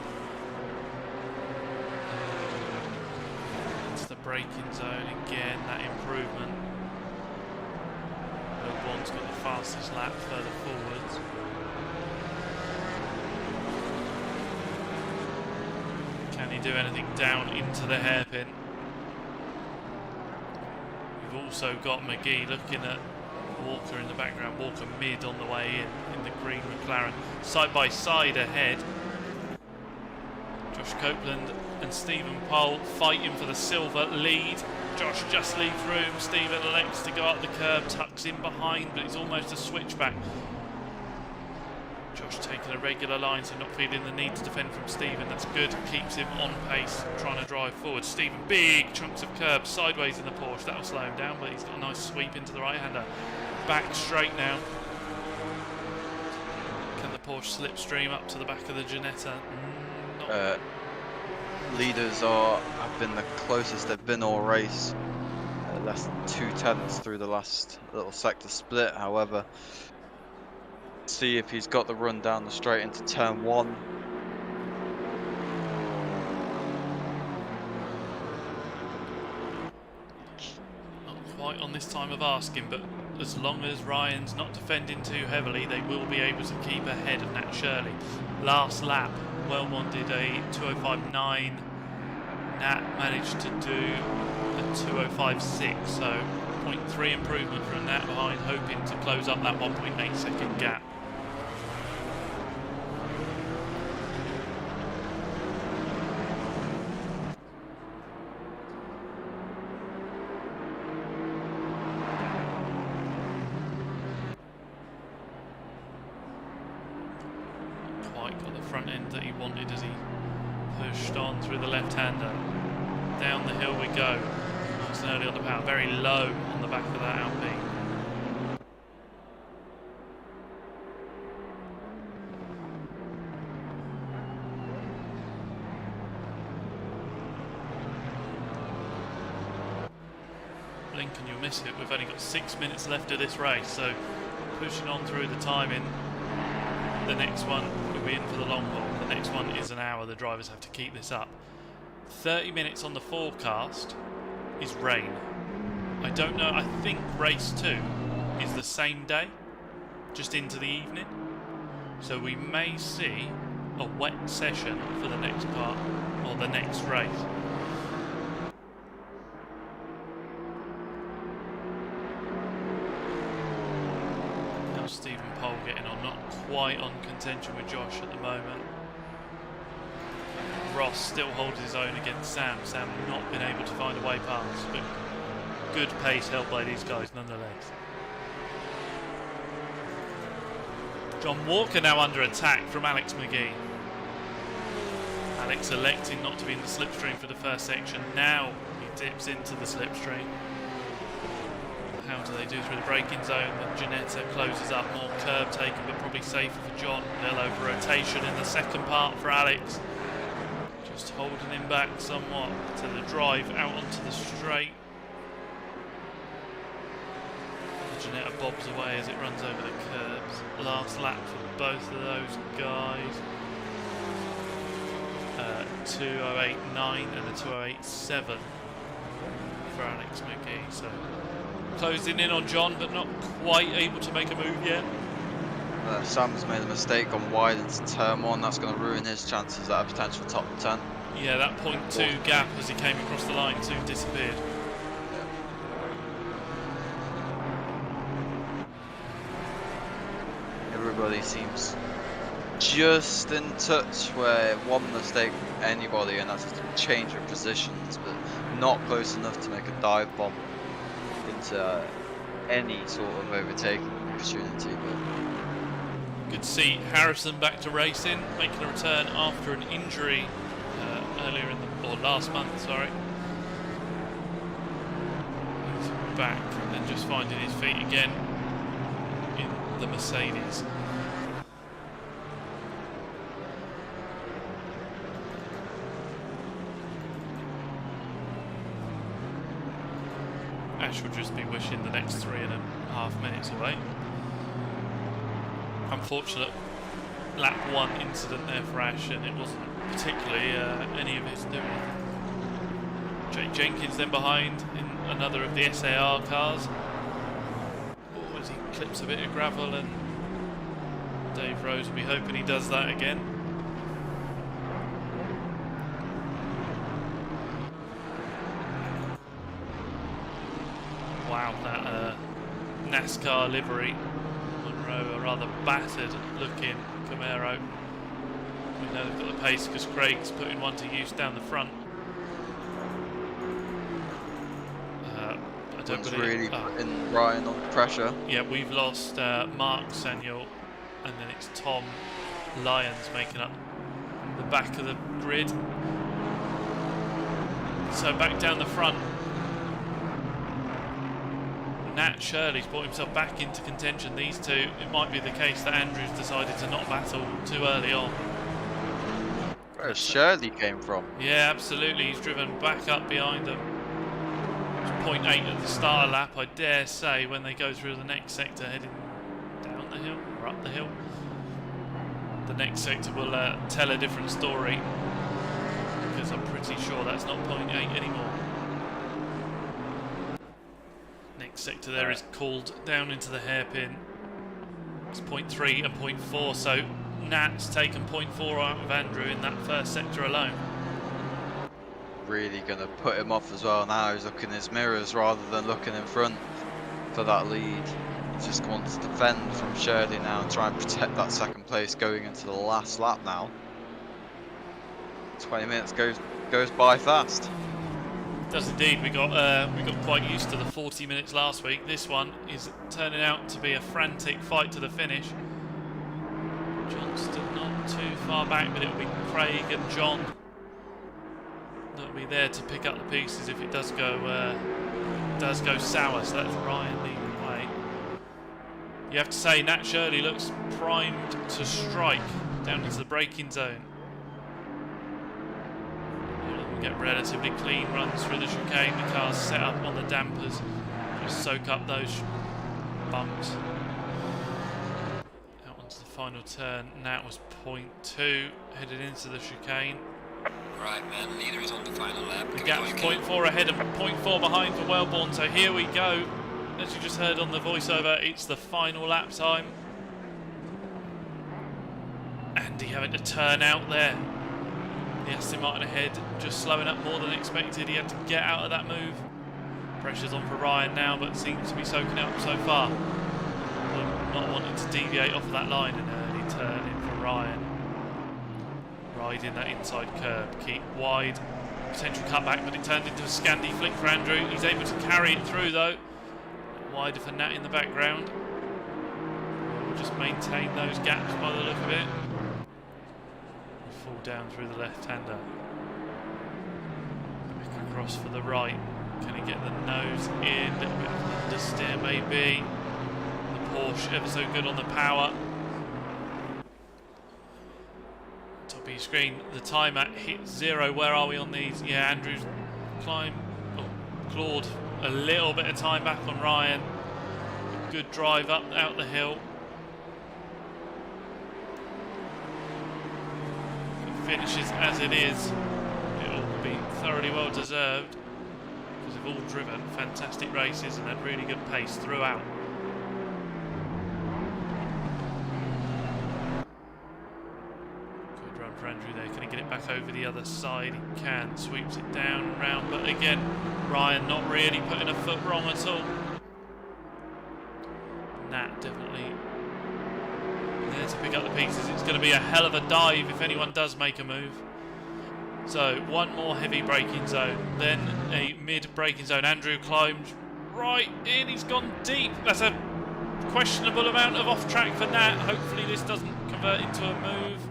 into the braking zone. Again, that improvement. Wilborn's got the fastest lap further forwards. Can he do anything down into the hairpin? We've also got McGee looking at Walker in the background. Walker mid on the way in the green McLaren. Side by side ahead. Josh Copeland and Stephen Pole fighting for the silver lead. Josh just leaves room. Stephen elects to go up the curb, tucks in behind, but he's almost a switchback. Josh taking a regular line, so not feeling the need to defend from Stephen. That's good, keeps him on pace, trying to drive forward. Stephen, big chunks of curb sideways in the Porsche. That'll slow him down, but he's got a nice sweep into the right-hander. Back straight now. Can the Porsche slipstream up to the back of the Ginetta? Leaders have been the closest they've been all race. Less than 2/10 through the last little sector split, however. See if he's got the run down the straight into turn 1. Not quite on this time of asking, but as long as Ryan's not defending too heavily, they will be able to keep ahead of Nat Shirley. Last lap, Wellborn did a 2:05.9. Nat managed to do a 2:05.6, so 0.3 improvement from Nat behind, hoping to close up that 1.8 second gap. Got the front end that he wanted as he pushed on through the left-hander. Down the hill we go. Nice and early on the power, very low on the back of that Alpine. Blink and you'll miss it. We've only got 6 minutes left of this race, so pushing on through the timing. The next one will be in for the long haul. The next one is an hour. The drivers have to keep this up. 30 minutes on the forecast is rain. I don't know, I think race 2 is the same day, just into the evening. So we may see a wet session for the next part, or the next race. Now Stephen Pole getting on, not quite on contention with Josh at the moment. Ross still holds his own against Sam. Sam not been able to find a way past, but good pace held by these guys nonetheless. John Walker now under attack from Alex McGee. Alex electing not to be in the slipstream for the first section. Now he dips into the slipstream. How do they do through the braking zone? The Ginetta closes up, more curb taken, but probably safer for John. Little over rotation in the second part for Alex. Just holding him back somewhat to the drive out onto the straight. Ginetta bobs away as it runs over the curbs. Last lap for both of those guys. 2:08.9 and a 2:08.7 for Alex McGee. So closing in on John, but not quite able to make a move yet. Sam's made a mistake on wide into turn 1. That's going to ruin his chances at a potential top 10. Yeah, that 0.2 gap as he came across the line soon disappeared. Everybody seems just in touch where one mistake anybody, and that's a change of positions, but not close enough to make a dive bomb into any sort of overtaking opportunity. But good to see Harrison back to racing, making a return after an injury earlier in the, or last month, sorry. He's back and just finding his feet again in the Mercedes. Ash will just be wishing the next 3.5 minutes away. Unfortunate lap 1 incident there for Ash, and it wasn't particularly any of his doing. Jake Jenkins then behind in another of the SAR cars. Oh, as he clips a bit of gravel, and Dave Rose will be hoping he does that again. Wow, that NASCAR livery. Monroe, a rather battered looking Camaro. We know they've got the pace because Craig's putting one to use down the front. I don't believe really putting Ryan on pressure. Yeah, we've lost Mark Samuel, and then it's Tom Lyons making up the back of the grid. So back down the front, Nat Shirley's brought himself back into contention. These two, it might be the case that Andrews decided to not battle too early on. Where Shirley came from? Yeah, absolutely. He's driven back up behind them. It's 0.8 at the start of lap, I dare say, when they go through the next sector heading down the hill or up the hill. The next sector will tell a different story, because I'm pretty sure that's not 0.8 anymore. Next sector there is called down into the hairpin. It's 0.3 and 0.4, so Nat's taken 0.4 out of Andrew in that first sector alone. Really going to put him off as well now. He's looking in his mirrors rather than looking in front for that lead. He just wants to defend from Shirley now and try and protect that second place going into the last lap now. 20 minutes goes by fast. Does indeed. We got quite used to the 40 minutes last week. This one is turning out to be a frantic fight to the finish. Johnston not too far back, but it'll be Craig and John that'll be there to pick up the pieces if it does go sour. So that's Ryan leading the way. You have to say Nat Shirley looks primed to strike down into the braking zone. Get relatively clean runs through the chicane. The car's set up on the dampers, just soak up those bumps. Out onto the final turn. Nat was 0.2 headed into the chicane. Right, man. Leader is on the final lap. The Give it gap's all you can. 0.4 ahead and 0.4 behind for Wellborn. So here we go. As you just heard on the voiceover, it's the final lap time. Andy having to turn out there. The Aston Martin ahead, just slowing up more than expected. He had to get out of that move. Pressure's on for Ryan now, but seems to be soaking up so far. Not wanting to deviate off of that line. An early turn in for Ryan. Riding that inside curb, keep wide. Potential cutback, but it turned into a Scandi flick for Andrew. He's able to carry it through though. Wider for Nat in the background. We'll just maintain those gaps by the look of it. Fall down through the left-hander. Back across for the right. Can he get the nose in? A little bit of understeer maybe. The Porsche ever so good on the power. Top of your screen, the timer hit 0. Where are we on these? Yeah, Andrew's clawed a little bit of time back on Ryan. Good drive up out the hill. Finishes as it is, it'll be thoroughly well deserved because they've all driven fantastic races and had really good pace throughout. Good run for Andrew there. Can he get it back over the other side? He can. Sweeps it down and round, but again, Ryan not really putting a foot wrong at all. Nat definitely there to pick up the pieces. It's going to be a hell of a dive if anyone does make a move. So one more heavy braking zone, then a mid braking zone. Andrew climbs right in. He's gone deep. That's a questionable amount of off track for Nat. Hopefully this doesn't convert into a move.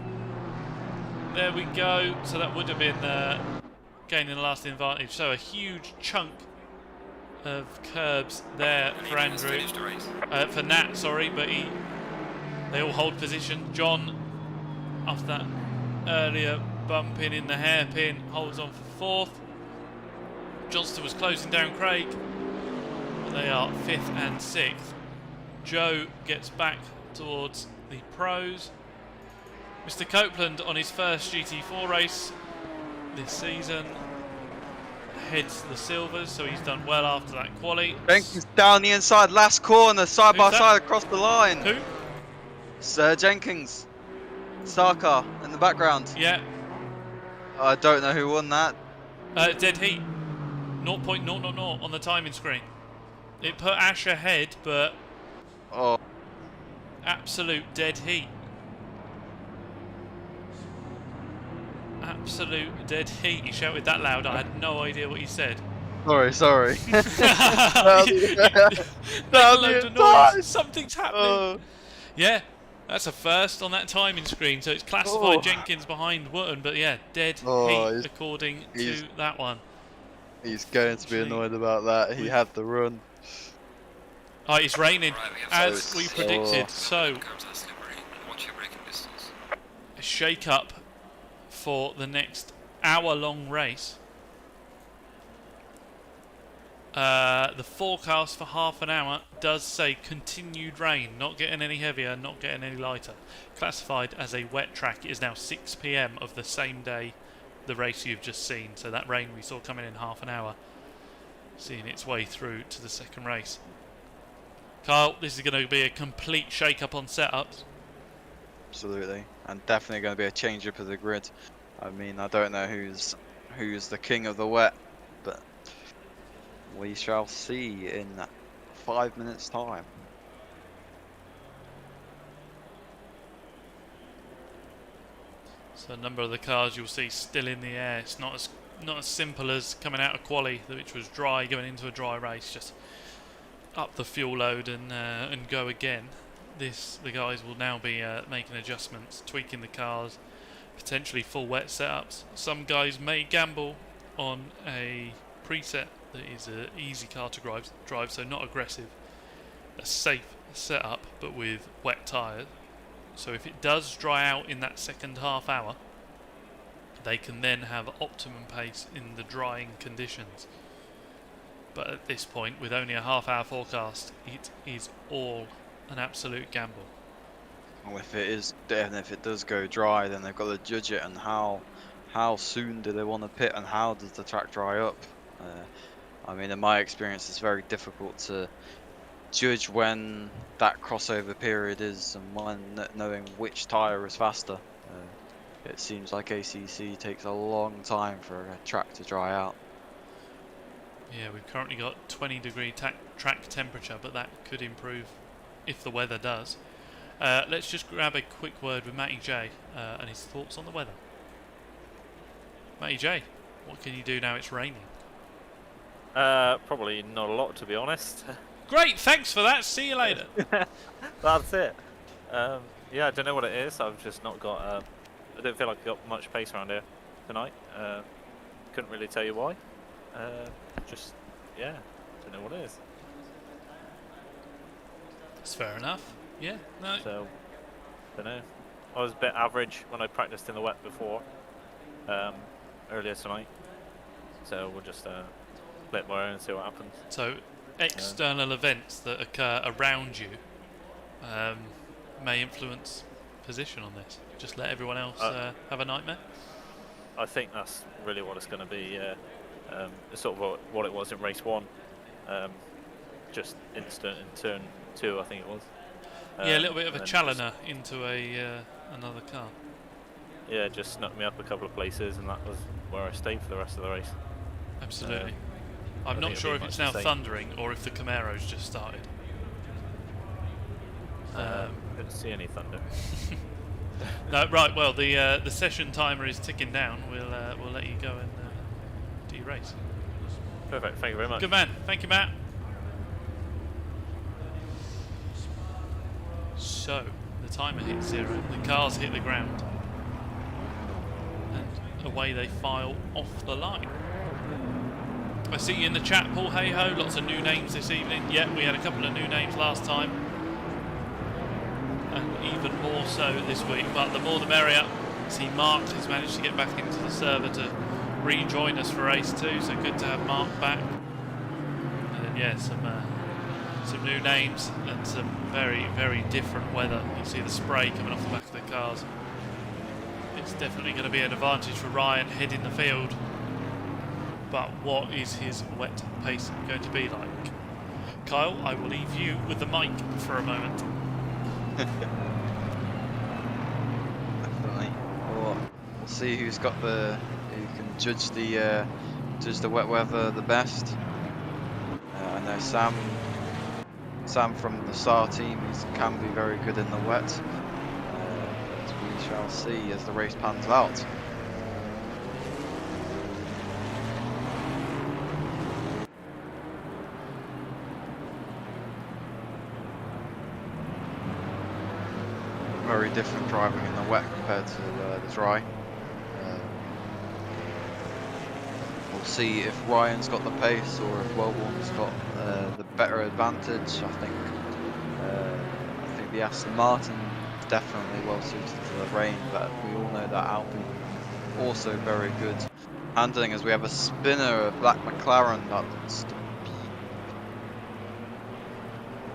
There we go. So that would have been gaining the lasting advantage. So a huge chunk of curbs there for Andrew. For Nat, sorry, but they all hold position. John, after that earlier bumping in the hairpin, holds on for fourth. Johnston was closing down Craig, but they are 5th and 6th. Joe gets back towards the pros. Mr. Copeland on his first GT4 race this season heads the silvers, so he's done well after that quali. Jenkins down the inside, last corner, side by Who's side that? across the line. Who? Sir Jenkins, star car in the background. Yeah, I don't know who won that. dead heat. 0.000 on the timing screen. It put Ash ahead, but Oh, absolute dead heat. Absolute dead heat. He shouted that loud. I had no idea what he said. sorry. Make a load of noise. Something's happening. Yeah, that's a first on that timing screen. So it's classified Jenkins behind Wootton, but yeah, dead heat according to that one. He's going to be annoyed about that. He had the run. Oh, it's raining Right, as we predicted. So Comes that slippery. Watch your braking distance. a shake up for the next hour-long race. The forecast for half an hour does say continued rain, not getting any heavier, not getting any lighter. Classified as a wet track. It is now 6 PM of the same day, the race you've just seen. So that rain we saw coming in half an hour, seeing its way through to the second race. Kyle, this is going to be a complete shake-up on setups. Absolutely, and definitely going to be a change up of the grid. I mean, I don't know who's the king of the wet, but we shall see in 5 minutes' time. So a number of the cars you'll see still in the air. It's not as simple as coming out of quali, which was dry, going into a dry race, just up the fuel load and go again. The guys will now be making adjustments, tweaking the cars, potentially full wet setups. Some guys may gamble on a preset that is an easy car to drive, so not aggressive, a safe setup but with wet tyres. So if it does dry out in that second half hour, they can then have optimum pace in the drying conditions. But at this point, with only a half-hour forecast, it is all an absolute gamble. Well, if it does go dry, then they've got to judge it on how how soon do they want to pit and how does the track dry up? I mean, in my experience, it's very difficult to judge when that crossover period is and when knowing which tyre is faster. It seems like ACC takes a long time for a track to dry out. Yeah, we've currently got 20-degree track temperature, but that could improve if the weather does. Let's just grab a quick word with Matty J and his thoughts on the weather. Matty J, what can you do now it's raining? Probably not a lot, to be honest. Great, thanks for that. See you later. That's it. Yeah, I don't know what it is. I've just not got. I don't feel like I've got much pace around here tonight. Couldn't really tell you why. Just, yeah, don't know what it is. That's fair enough. Yeah, no. So, don't know. I was a bit average when I practiced in the wet before, earlier tonight. So we'll just play it by ear and see what happens. So, external events that occur around you may influence position on this. Just let everyone else have a nightmare. I think that's really what it's going to be. It's sort of what it was in race 1. Just instant in turn 2, I think it was. Yeah, a little bit of a challenger into another car. Yeah, just snuck me up a couple of places, and that was where I stayed for the rest of the race. Absolutely. I'm not sure if it's now thundering or if the Camaro's just started. Couldn't see any thunder. No, right. Well, the session timer is ticking down. We'll let you go and do your race. Perfect. Thank you very much. Good man. Thank you, Matt. So the timer hits 0. The cars hit the ground, and away they file off the line. I see you in the chat, Paul Hayho. Lots of new names this evening. Yeah, we had a couple of new names last time, and even more so this week. But the more the merrier. See, Mark has managed to get back into the server to rejoin us for race 2. So good to have Mark back. And then, yeah, some new names and some very, very different weather. You see the spray coming off the back of the cars. It's definitely going to be an advantage for Ryan heading the field. But what is his wet pace going to be like? Kyle, I will leave you with the mic for a moment. Definitely. We'll see who can judge the wet weather the best. I know Sam from the SAR team can be very good in the wet. But we shall see as the race pans out. Very different driving in the wet compared to the dry. We'll see if Ryan's got the pace or if Wellborn's got the better advantage. I think the Aston Martin is definitely well suited to the rain, but we all know that Alpine also very good handling, as we have a spinner, a black McLaren that's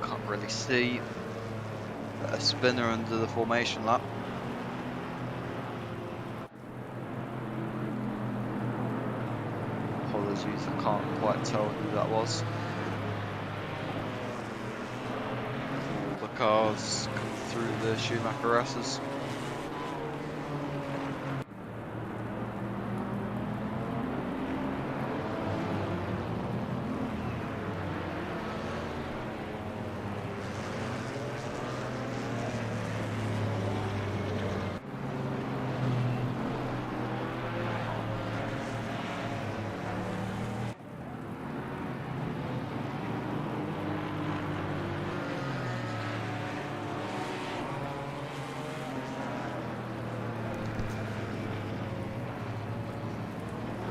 can't really see. A spinner under the formation lap. Apologies, I can't quite tell who that was. All the cars come through the Schumacher S's.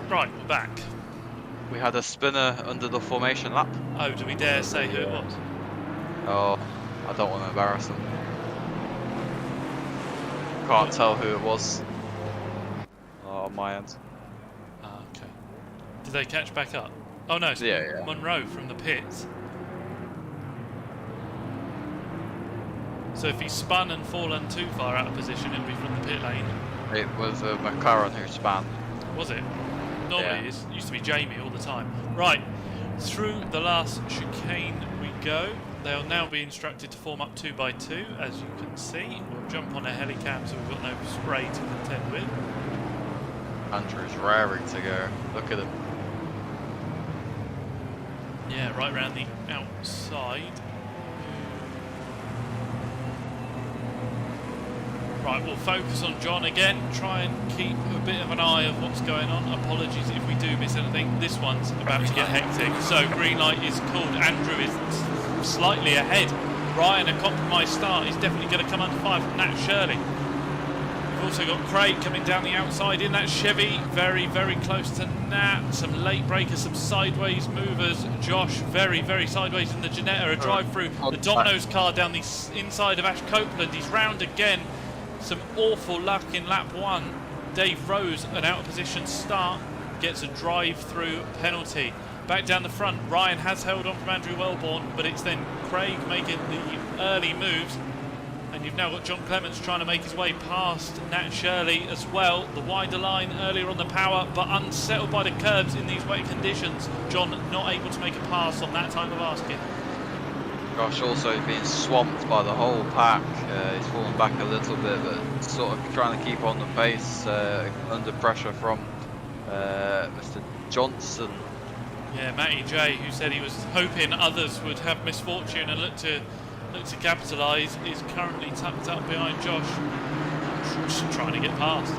Right, we're back. We had a spinner under the formation lap. Oh, do we dare say who it was? Oh, I don't want to embarrass them. Can't tell who it was. Oh, on my end. Ah, okay. Did they catch back up? Oh no, it's Yeah. Monroe from the pits. So if he's spun and fallen too far out of position, it'll be from the pit lane. It was a McLaren who spanned. Was it? Normally it used to be Jamie all the time. Right, through the last chicane we go. They'll now be instructed to form up 2 by 2, as you can see. We'll jump on a helicam so we've got no spray to contend with. Andrew's raring to go. Look at him. Yeah, right round the outside. Right, we'll focus on John again, try and keep a bit of an eye of what's going on. Apologies if we do miss anything. This one's about to get hectic. So green light is called. Andrew is slightly ahead. Ryan, a compromised start. He's definitely going to come under fire from Nat Shirley. We've also got Craig coming down the outside in that Chevy. Very, very close to Nat. Some late breakers, some sideways movers. Josh, very, very sideways in the Janetta. A drive through the Domino's car down the inside of Ash Copeland. He's round again. Some awful luck in lap 1. Dave Rose, an out of position start, gets a drive-through penalty. Back down the front, Ryan has held on from Andrew Wellborn, but it's then Craig making the early moves. And you've now got John Clements trying to make his way past Nat Shirley as well. The wider line earlier on the power, but unsettled by the curbs in these wet conditions. John not able to make a pass on that time of asking. Josh also being swamped by the whole pack. He's fallen back a little bit, but sort of trying to keep on the pace under pressure from Mr. Johnson. Yeah, Matty J, who said he was hoping others would have misfortune and look to capitalise, is currently tucked up behind Josh, just trying to get past.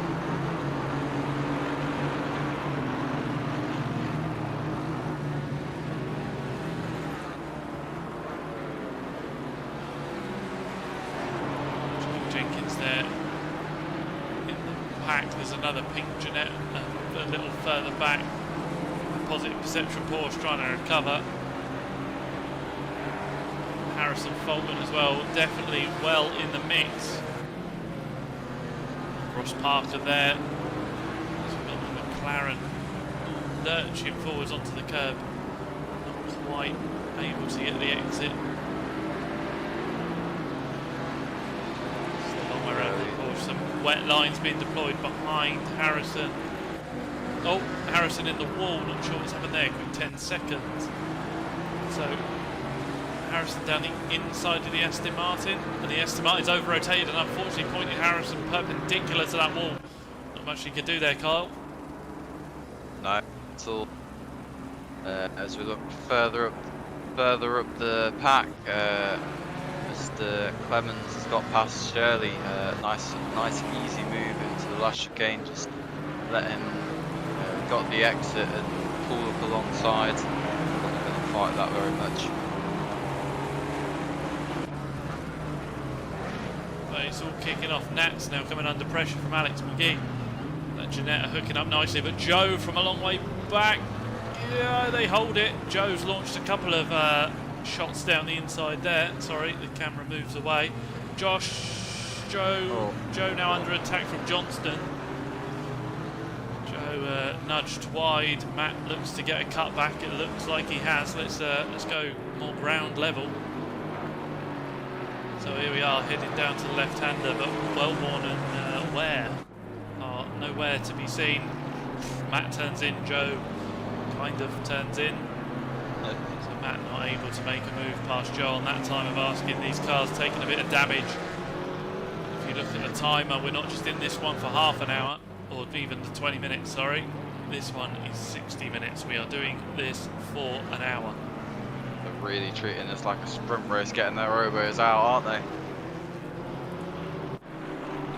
There's another pink Jeanette a little further back. Positive Perception Porsche trying to recover. Harrison Fulton as well, definitely well in the mix. Ross Parker there. We've got the McLaren lurching forwards onto the curb. Not quite able to get the exit. Some wet lines being deployed behind Harrison. Oh, Harrison in the wall, not sure what's happened there, quick 10 seconds. So, Harrison down the inside of the Aston Martin, and the Aston Martin's over-rotated and unfortunately pointed Harrison perpendicular to that wall. Not much he could do there, Kyle. No, at all. As we look further up the pack, Mr. Clemens has got past Shirley. Nice easy move into the last chicane. Just let him got the exit and pull up alongside. Not going to fight that very much. But it's all kicking off. Nat's now coming under pressure from Alex McGee. That Janetta hooking up nicely, but Joe from a long way back. Yeah, they hold it. Joe's launched a couple of shots down the inside there. Sorry, the camera moves away. Joe now under attack from Johnston. Joe nudged wide. Matt looks to get a cut back. It looks like he has. Let's go more ground level. So here we are heading down to the left-hander, but Wellborn and Ware are nowhere to be seen. Matt turns in. Joe kind of turns in. Matt not able to make a move past Joe on that time of asking. These cars taking a bit of damage. If you look at the timer, we're not just in this one for half an hour, or even the 20 minutes, sorry. This one is 60 minutes. We are doing this for an hour. They're really treating this like a sprint race, getting their oboes out, aren't they?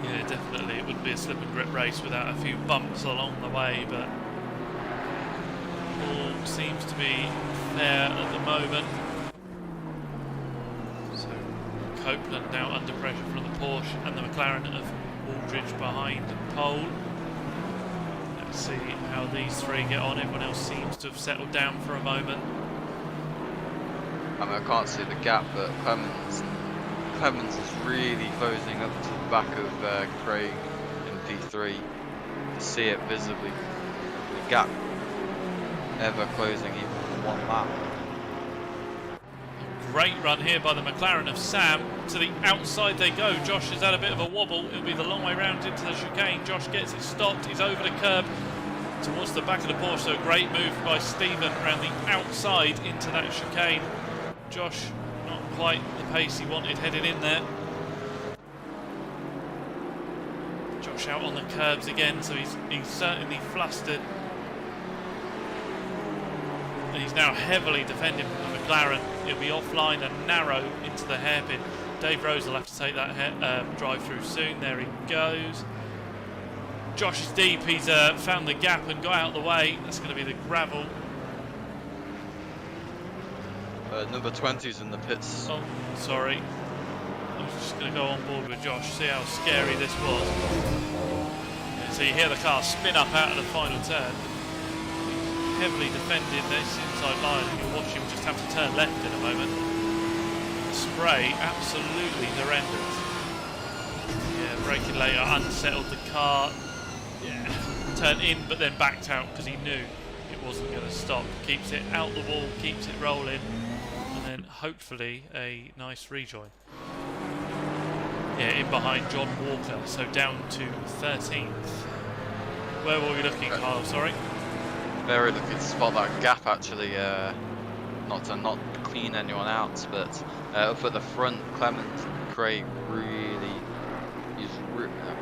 Yeah, definitely. It wouldn't be a slip and grip race without a few bumps along the way, but all seems to be fair at the moment. So Copeland now under pressure from the Porsche and the McLaren of Aldridge behind pole. Let's see how these three get on. Everyone else seems to have settled down for a moment. I mean, I can't see the gap, but Clemens is really closing up to the back of Craig in P3. You can see it visibly. The gap ever closing even for one lap. Great run here by the McLaren of Sam. To the outside they go. Josh has had a bit of a wobble. It'll be the long way round into the chicane. Josh gets it stopped. He's over the curb towards the back of the Porsche. So a great move by Stephen around the outside into that chicane. Josh not quite the pace he wanted heading in there. Josh out on the curbs again, so he's certainly flustered. And he's now heavily defending from the McLaren. He'll be offline and narrow into the hairpin. Dave Rose will have to take that drive through soon. There he goes. Josh is deep. He's found the gap and got out of the way. That's going to be the gravel. Number 20's in the pits. Oh, sorry. I was just going to go on board with Josh, see how scary this was. Yeah, so you hear the car spin up out of the final turn. Heavily defending this inside line, and you'll watch him just have to turn left in a moment. The spray absolutely horrendous. Yeah, braking later unsettled the car. Yeah, turned in but then backed out because he knew it wasn't going to stop. Keeps it out the wall, keeps it rolling, and then hopefully a nice rejoin. Yeah, in behind John Walker, so down to 13th. Where were we looking, Kyle? Sorry. Very lucky to spot that gap actually, not to not clean anyone out, but up at the front, Clemens, Craig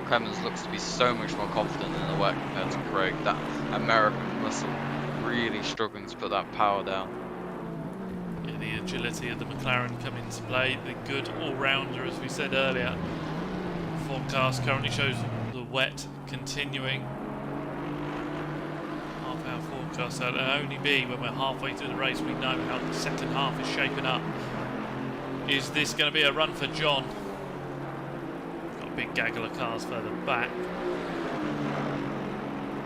Clemens looks to be so much more confident in the wet compared to Craig. That American muscle really struggling to put that power down. Yeah, the agility of the McLaren come into play, the good all-rounder as we said earlier. Forecast currently shows the wet continuing. Half-hour forecast, so it'll only be when we're halfway through the race we know how the second half is shaping up. Is this going to be a run for John? Got a big gaggle of cars further back.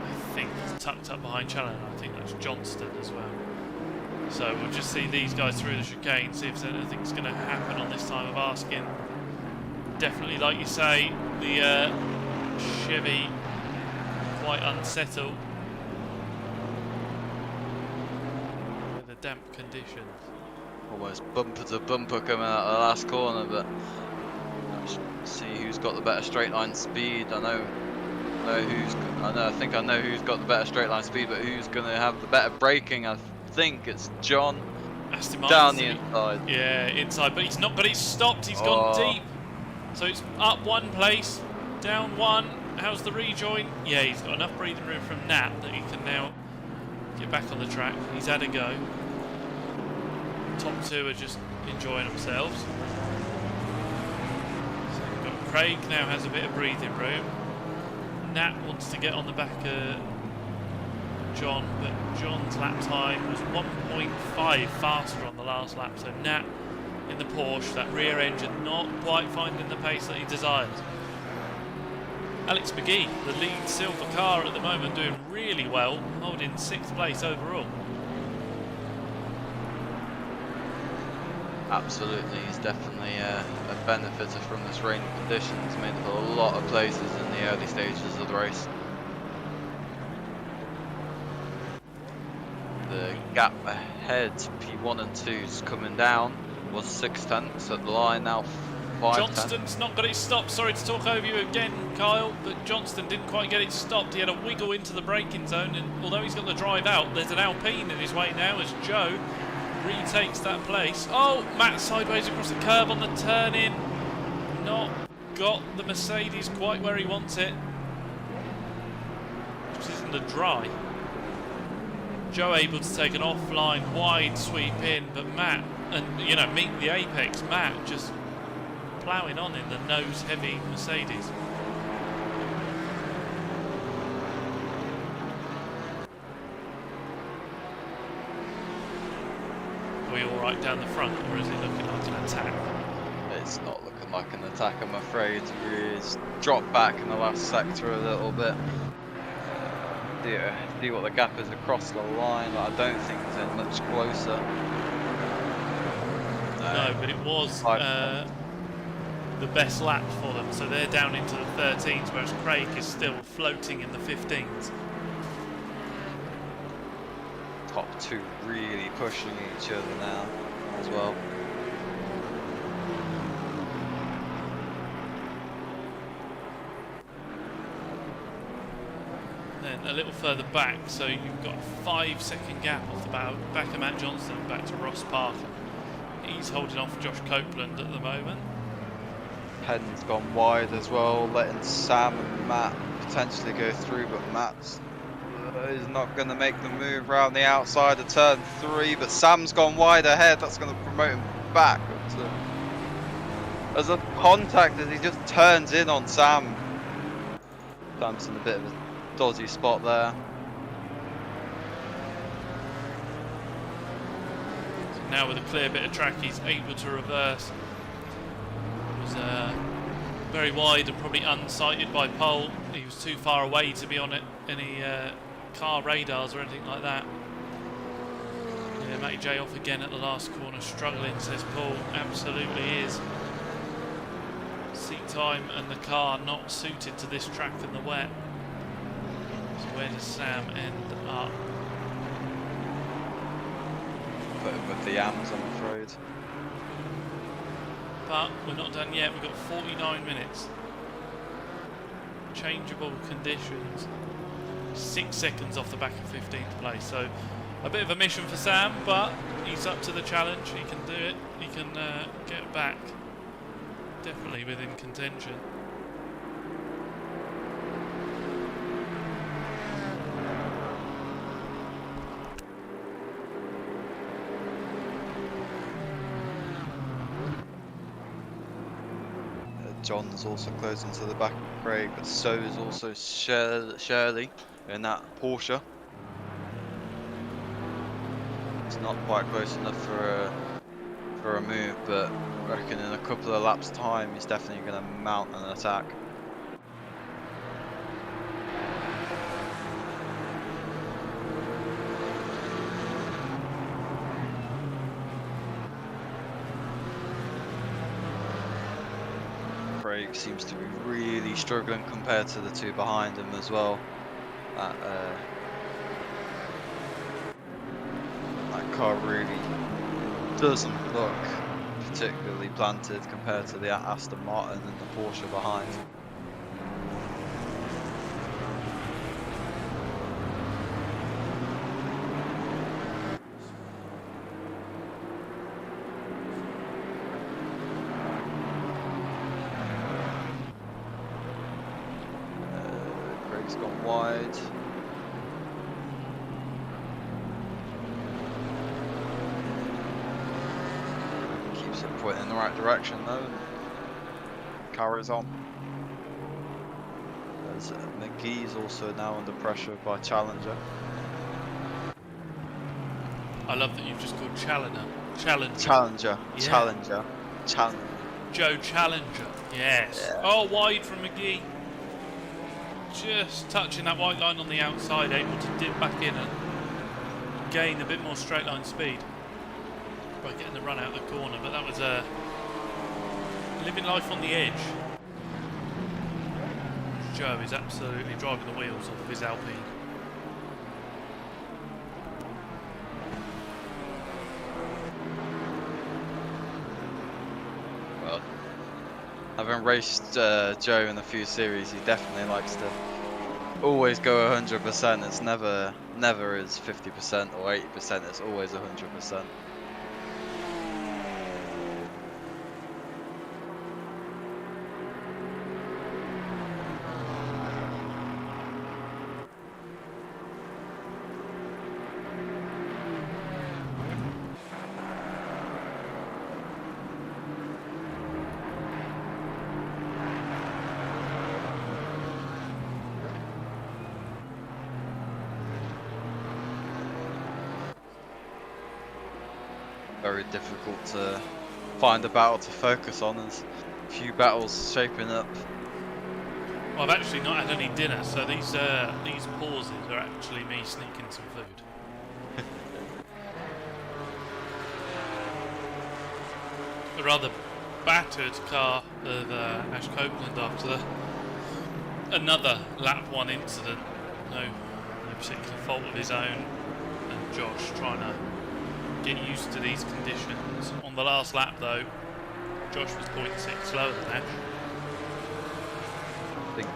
I think it's tucked up behind Challenger. I think that's Johnston as well. So we'll just see these guys through the chicane, see if anything's going to happen on this time of asking. Definitely, like you say, the Chevy quite unsettled with the damp conditions. Almost bumper to bumper coming out of the last corner, but let's see who's got the better straight line speed. I think I know who's got the better straight line speed, but who's going to have the better braking? I think it's John. Aston Down the Martin, inside. Yeah, inside, but he's not. But he's stopped. He's gone deep. So it's up one place, down one. How's the rejoin? Yeah, he's got enough breathing room from Nat that he can now get back on the track. He's had a go. Top two are just enjoying themselves. So we've got Craig now has a bit of breathing room. Nat wants to get on the back of John, but John's lap time was 1.5 faster on the last lap. So Nat in the Porsche, that rear engine not quite finding the pace that he desires. Alex McGee, the lead silver car at the moment, doing really well, holding 6th place overall. Absolutely, he's definitely a benefited from this rain conditions. Made up a lot of places in the early stages of the race. The gap ahead, P1 and 2's coming down, was 6/10 at the line, now 5/10. Johnston's not got it stopped. Sorry to talk over you again, Kyle, but Johnston didn't quite get it stopped. He had a wiggle into the braking zone, and although he's got the drive out, there's an Alpine in his way now as Joe retakes that place. Oh, Matt sideways across the curb on the turn in. Not got the Mercedes quite where he wants it. Just isn't the dry. Joe able to take an offline wide sweep in, but Matt, and meet the apex, Matt just ploughing on in the nose heavy Mercedes. Are we alright down the front, or is it looking like an attack? It's not looking like an attack, I'm afraid. He's dropped back in the last sector a little bit. See what the gap is across the line, but I don't think it's any much closer. No, but it was the best lap for them, so they're down into the 13s, whereas Craig is still floating in the 15s. Top two really pushing each other now as well. a little further back, so you've got a 5-second gap off the back of Matt Johnston back to Ross Parker. He's holding off Josh Copeland at the moment. Penn's gone wide as well, letting Sam and Matt potentially go through, but Matt's is not going to make the move round the outside of turn 3, but Sam's gone wide ahead. That's going to promote him back as a contact as he just turns in on Sam. Sam's in a bit of a dodgy spot there. So now with a clear bit of track, he's able to reverse. Was very wide and probably unsighted by pole. He was too far away to be on any car radars or anything like that. Yeah, Matty J off again at the last corner, struggling, says Paul. Absolutely is. Seat time and the car not suited to this track in the wet. So where does Sam end up? With the AMs, I'm afraid. But we're not done yet. We've got 49 minutes. Changeable conditions. 6 seconds off the back of 15th place. So a bit of a mission for Sam, but he's up to the challenge. He can do it. He can get back. Definitely within contention. John's also closing to the back of Craig, but so is also Shirley in that Porsche. It's not quite close enough for a move, but I reckon in a couple of laps' time he's definitely going to mount an attack. Craig seems to be really struggling compared to the two behind him as well. That car really doesn't look particularly planted compared to the Aston Martin and the Porsche behind. Craig's gone wide. Keeps it pointing in the right direction though. Car is on. As McGee's also now under pressure by Challenger. I love that you've just called Challenger. Challenger. Yeah. Challenger. Challenger. Joe Challenger. Yes. Yeah. Oh, wide from McGee. Just touching that white line on the outside, able to dip back in and gain a bit more straight line speed by getting the run out of the corner. But that was living life on the edge. Joe is absolutely driving the wheels off of his Alpine. Well, having raced Joe in a few series, he definitely likes to always go 100%. It's never is 50% or 80%. It's always 100%. Very difficult to find a battle to focus on. There's a few battles shaping up. Well, I've actually not had any dinner, so these pauses are actually me sneaking some food. A rather battered car of Ash Copeland after another lap 1 incident. No particular fault of his own, and Josh trying to get used to these conditions. On the last lap though, Josh was 0.6 slower than Ash. I think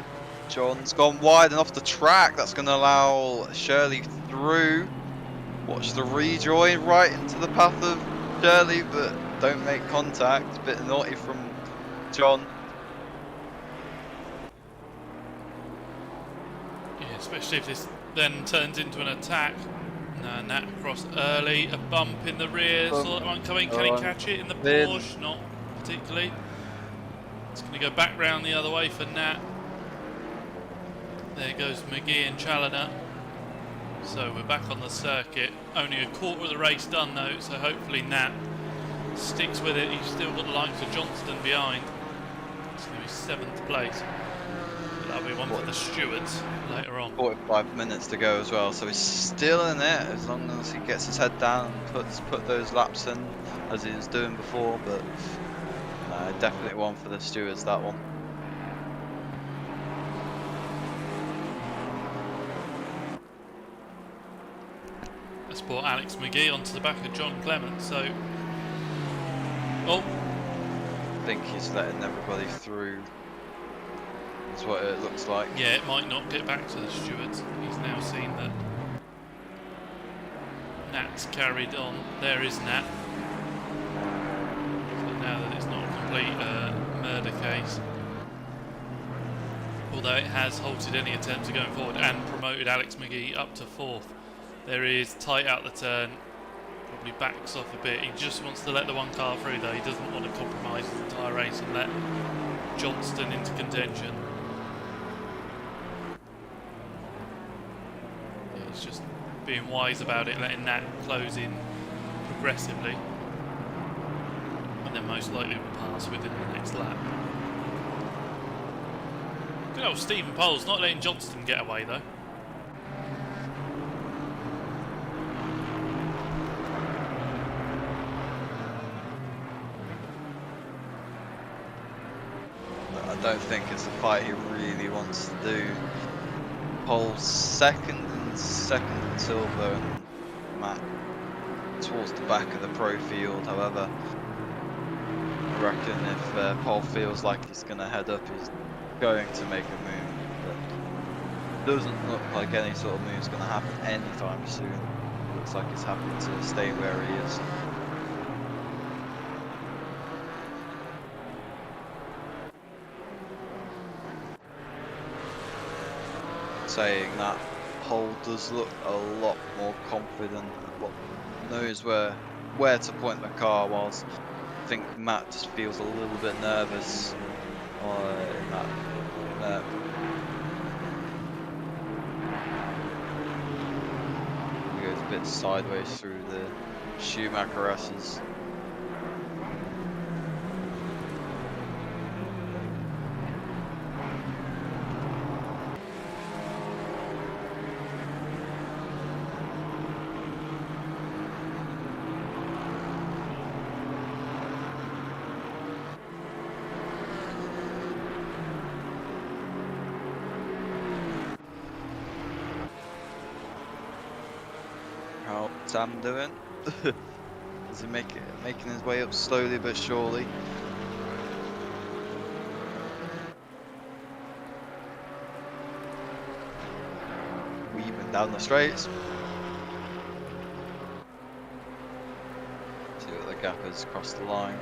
John's gone wide and off the track. That's going to allow Shirley through. Watch the rejoin right into the path of Shirley, but don't make contact. Bit naughty from John. Yeah, especially if this then turns into an attack. No, Nat across early, a bump in the rear, saw that one coming. Can he catch it in the Porsche? Not particularly. It's going to go back round the other way for Nat. There goes McGee and Challoner. So we're back on the circuit. Only a quarter of the race done though, so hopefully Nat sticks with it. He's still got the likes of Johnston behind. It's going to be 7th place. But that'll be one for the stewards later on. 45 minutes to go as well, so he's still in it as long as he gets his head down and put those laps in as he was doing before. But definitely one for the stewards, that one. That's brought Alex McGee onto the back of John Clement, so... Oh! I think he's letting everybody through, is what it looks like. Yeah, it might not get back to the stewards. He's now seen that Nat's carried on. There is Nat. So now that it's not a complete murder case, although it has halted any attempts of going forward and promoted Alex McGee up to 4th. There he is, tight out the turn, probably backs off a bit. He just wants to let the one car through though. He doesn't want to compromise his entire race and let Johnston into contention. He's just being wise about it, letting Nat close in progressively, and then most likely will pass within the next lap. Good old Stephen Poles not letting Johnston get away though. I don't think it's a fight he really wants to do. Pole's second and silver, and Matt towards the back of the pro field. However, I reckon if Pole feels like he's going to head up, he's going to make a move. But it doesn't look like any sort of move is going to happen anytime soon. It looks like he's happy to stay where he is. Saying that, Pole does look a lot more confident, knows where to point the car, whilst I think Matt just feels a little bit nervous in that. He goes a bit sideways through the Schumacher S's. How's Sam doing? Is he making his way up slowly but surely? Weaving down the straights. See what the gap is across the line.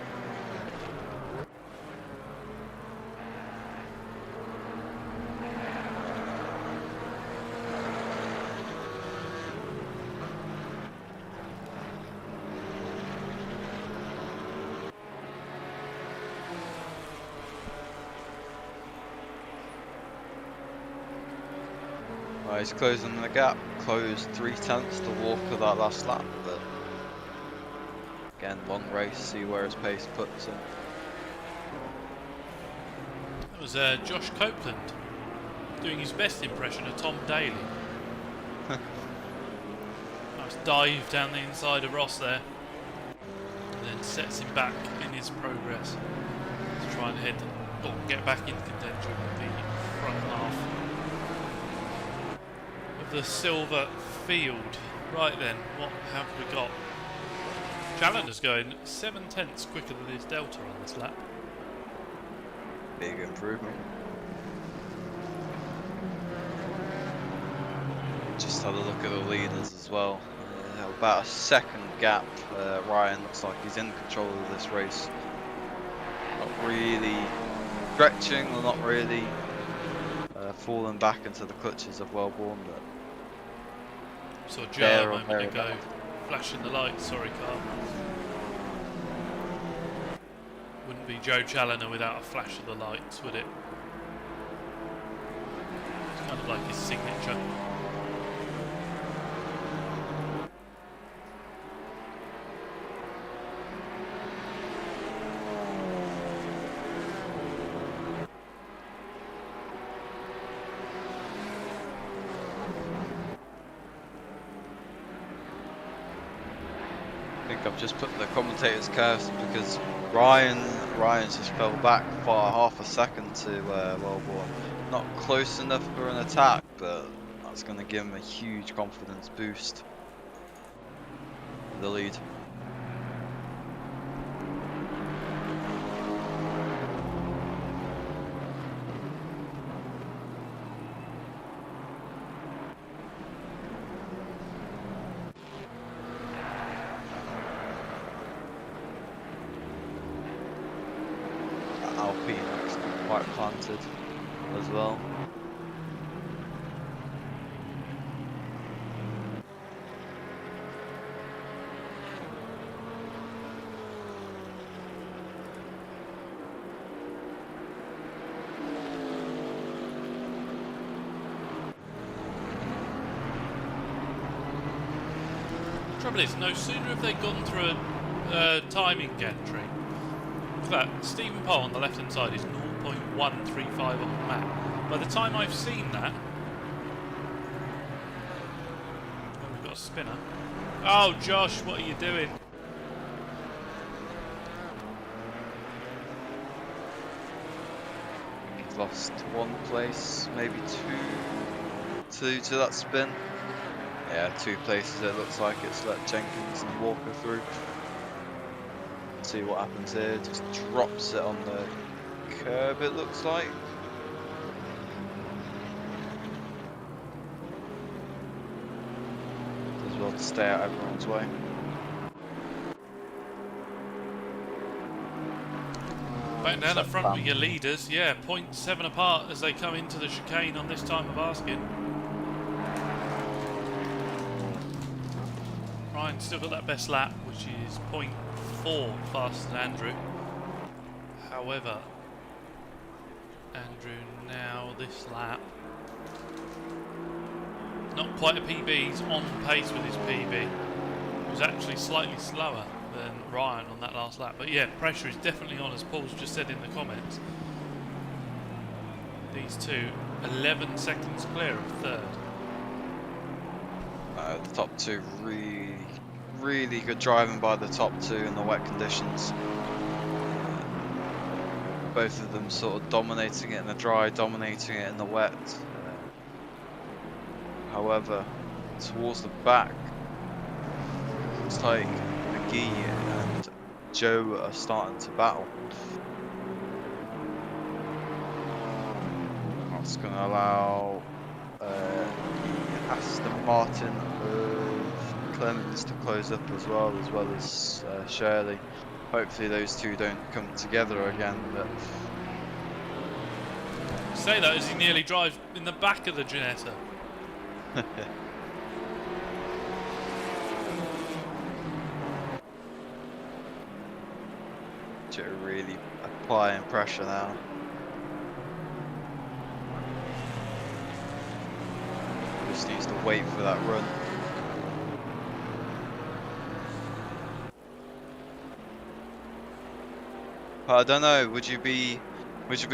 He's closing the gap, closed 3/10 to walk of that last lap, but again, long race, see where his pace puts him. That was Josh Copeland doing his best impression of Tom Daly. Nice dive down the inside of Ross there, and then sets him back in his progress to try and get back into contention with the front half the silver field. Right then, what have we got? Challenger's going 7/10 quicker than his Delta on this lap. Big improvement. Just had a look at the leaders as well. About a second gap. Ryan looks like he's in control of this race. Not really stretching, or not really falling back into the clutches of Wellborn, but Saw Joe there a or moment ago thereabouts. flashing the lights. Sorry, Carl. Wouldn't be Joe Challoner without a flash of the lights, would it? It's kind of like his signature. I think I've just put the commentator's curse because Ryan's just fell back for half a second to Wellborn. Not close enough for an attack, but that's going to give him a huge confidence boost. The lead. Alpine looks quite planted as well. Trouble is, no sooner have they gone through a timing gantry. Look at that, Stephen Poe on the left hand side is 0.135 on the map. By the time I've seen that... Oh, we've got a spinner. Oh, Josh, what are you doing? He's lost one place, maybe two to that spin. Yeah, 2 places it looks like. It's let Jenkins and Walker through. See what happens here. Just drops it on the curb, it looks like. Does well to stay out everyone's way. Back down the front with your leaders, yeah, 0.7 apart as they come into the chicane on this time of asking. Ryan's still got that best lap, which is 0.4 faster than Andrew. However, Andrew now this lap, not quite a PB, he's on pace with his PB. He was actually slightly slower than Ryan on that last lap. But yeah, pressure is definitely on, as Paul's just said in the comments. These two, 11 seconds clear of third. The top 2 really good driving by the top 2 in the wet conditions. Both of them sort of dominating it in the dry, dominating it in the wet. However, towards the back, looks like McGee and Joe are starting to battle. That's going to allow Aston Martin of Clemens to close up as well as Shirley. Hopefully those two don't come together again. But say that as he nearly drives in the back of the Ginetta. Joe really applying pressure now. Just needs to wait for that run. I don't know. Would you be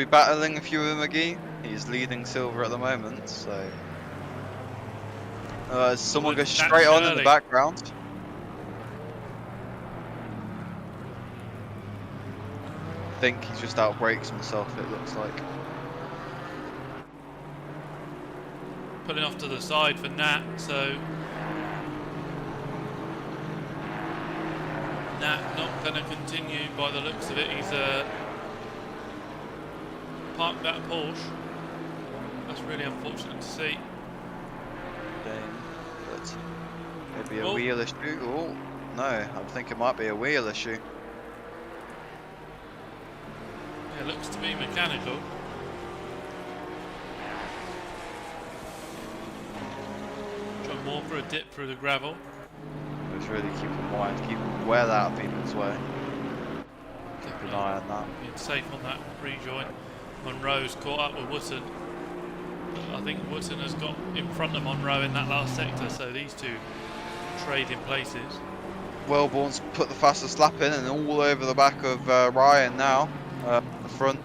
battling if you were McGee? He's leading silver at the moment, so. Someone goes straight on in the background. I think he just outbrakes himself. It looks like. Pulling off to the side for Nat, so Nat not going to continue by the looks of it. He's parked that Porsche. That's really unfortunate to see. Okay. outside. Maybe a Oh. wheel issue. Oh, no, I think it might be a wheel issue. Yeah, looks to be mechanical. John Moore for a dip through the gravel. Just really keep them wide, keep them well out of people's way. Keep an eye on that. Being safe on that rejoin. Monroe's caught up with Wootton. I think Wootton has got in front of Monroe in that last sector, so these two trade in places. Wellborn's put the fastest lap in and all over the back of Ryan now, the front.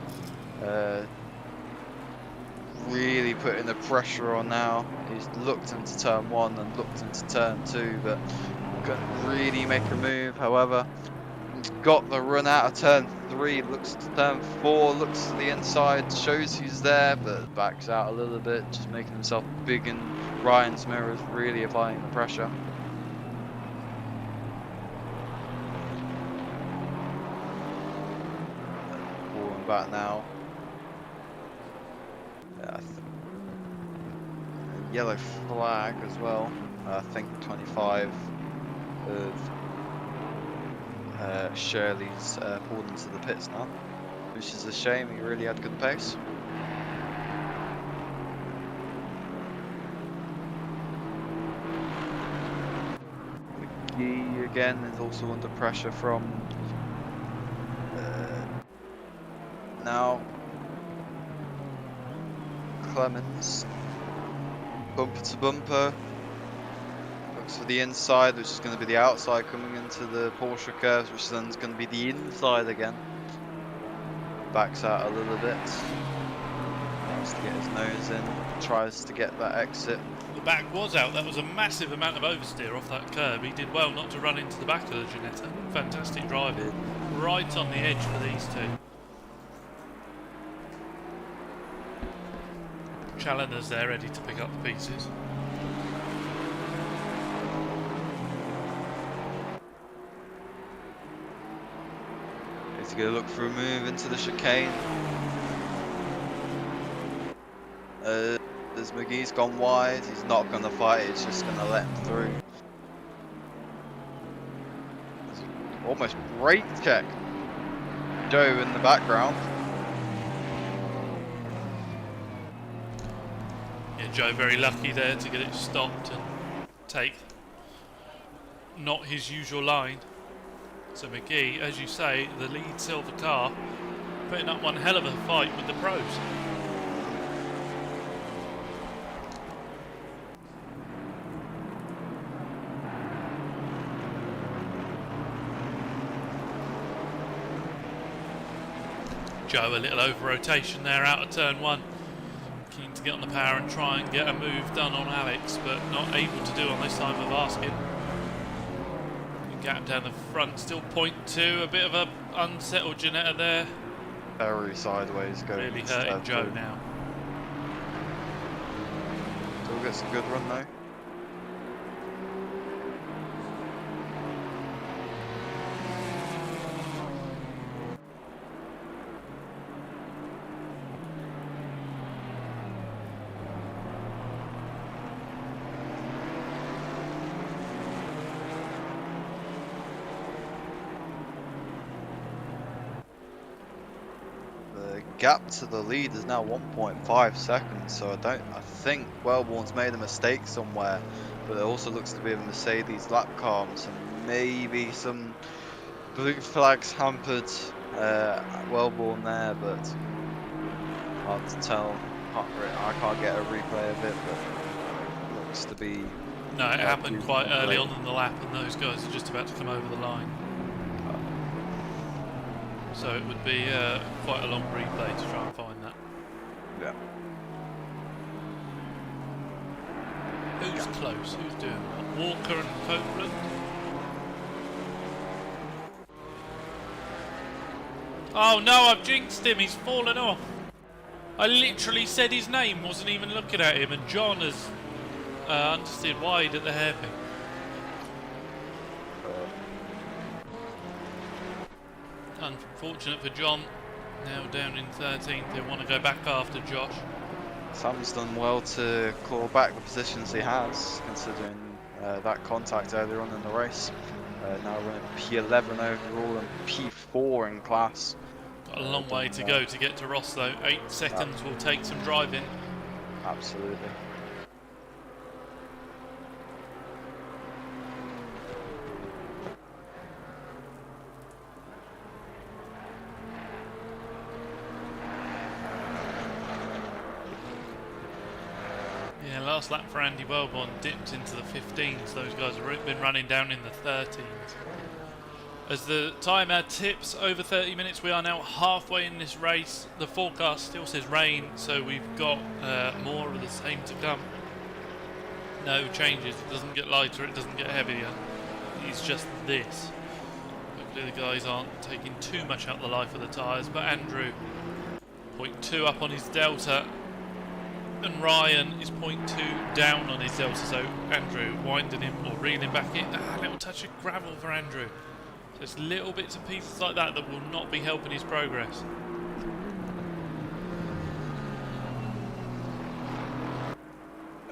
Really putting the pressure on now. He's looked into turn 1 and looked into turn 2, but couldn't really make a move. However, got the run out of turn 3, looks to turn 4, looks to the inside, shows he's there, but backs out a little bit, just making himself big in Ryan's mirrors, really applying the pressure. Falling back now. Yellow flag as well. I think 25 of Shirley's pulled into the pits now, which is a shame. He really had good pace. McGee again is also under pressure from now Clemens. Bumper to bumper. Looks for the inside, which is going to be the outside coming into the Porsche curves, which then is going to be the inside again. Backs out a little bit. Tries to get his nose in. Tries to get that exit. The back was out. That was a massive amount of oversteer off that curb. He did well not to run into the back of the Ginetta. Fantastic driving. Right on the edge for these two. Challenger's there, ready to pick up the pieces. He's going to look for a move into the chicane. As McGee's gone wide, he's not going to fight, he's just going to let him through. Almost brake check. Joe in the background. Yeah, Joe very lucky there to get it stopped and take not his usual line. So McGee, as you say, the lead silver car, putting up one hell of a fight with the pros. Joe a little over rotation there out of turn 1. Keen to get on the power and try and get a move done on Alex, but not able to do on this time of asking. Gap down the front, still 0.2, a bit of a unsettled Ginetta there. Very sideways going. Really hurting Joe now. Still gets a good run though. Gap to the lead is now 1.5 seconds, so I think Wellborn's made a mistake somewhere, but it also looks to be a Mercedes lap car, so maybe some blue flags hampered Wellborn there, but hard to tell. I can't get a replay of it, but it looks to be... No, it happened quite early on in the lap, and those guys are just about to come over the line. So it would be quite a long replay to try and find that. Yeah. Who's close? Who's doing that? Walker and Copeland? Oh no, I've jinxed him. He's fallen off. I literally said his name, wasn't even looking at him, and John has understeered wide at the hairpin. Unfortunate for John, now down in 13th, he'll want to go back after Josh. Sam's done well to claw back the positions he has, considering that contact earlier on in the race. Now running P11 overall and P4 in class. Got a long way to go to get to Ross though. 8 seconds will take some driving. Absolutely. Yeah, last lap for Andy Wellborn dipped into the 15s. Those guys have been running down in the 13s. As the timer tips over 30 minutes, we are now halfway in this race. The forecast still says rain, so we've got more of the same to come. No changes. It doesn't get lighter, it doesn't get heavier. It's just this. Hopefully the guys aren't taking too much out the life of the tyres, but Andrew, 0.2 up on his Delta, and Ryan is 0.2 down on his Delta, so Andrew winding him or reeling back in. A little touch of gravel for Andrew. So it's little bits and pieces like that that will not be helping his progress.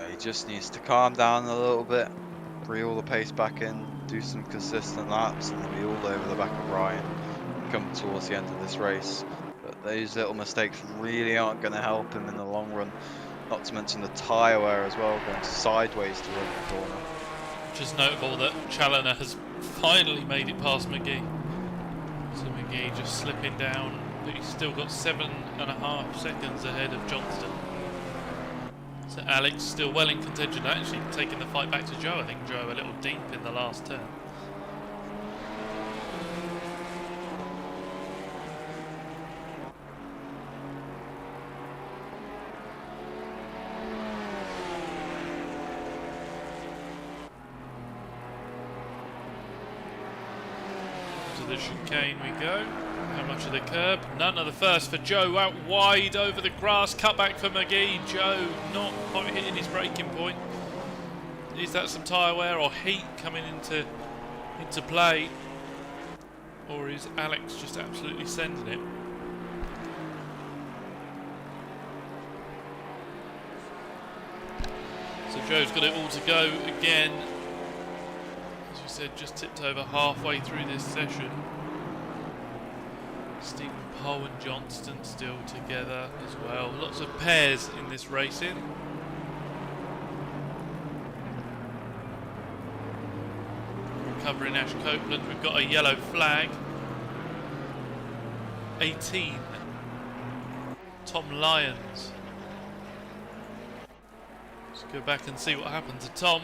He just needs to calm down a little bit, reel the pace back in, do some consistent laps, and then be all over the back of Ryan come towards the end of this race. But those little mistakes really aren't going to help him in the long run. Not to mention the tyre wear as well, going sideways to the corner. Just notable that Challoner has finally made it past McGee. So McGee just slipping down, but he's still got 7.5 seconds ahead of Johnston. So Alex still well in contention, actually taking the fight back to Joe. I think Joe a little deep in the last turn. To the chicane we go. How much of the curb? None of the first for Joe, out wide over the grass, cut back for McGee. Joe not quite hitting his braking point. Is that some tyre wear or heat coming into play? Or is Alex just absolutely sending it? So Joe's got it all to go again. As we said, just tipped over halfway through this session. Stephen Poe and Johnston still together as well. Lots of pairs in this racing. Covering Ash Copeland, we've got a yellow flag. 18. Tom Lyons. Let's go back and see what happened to Tom.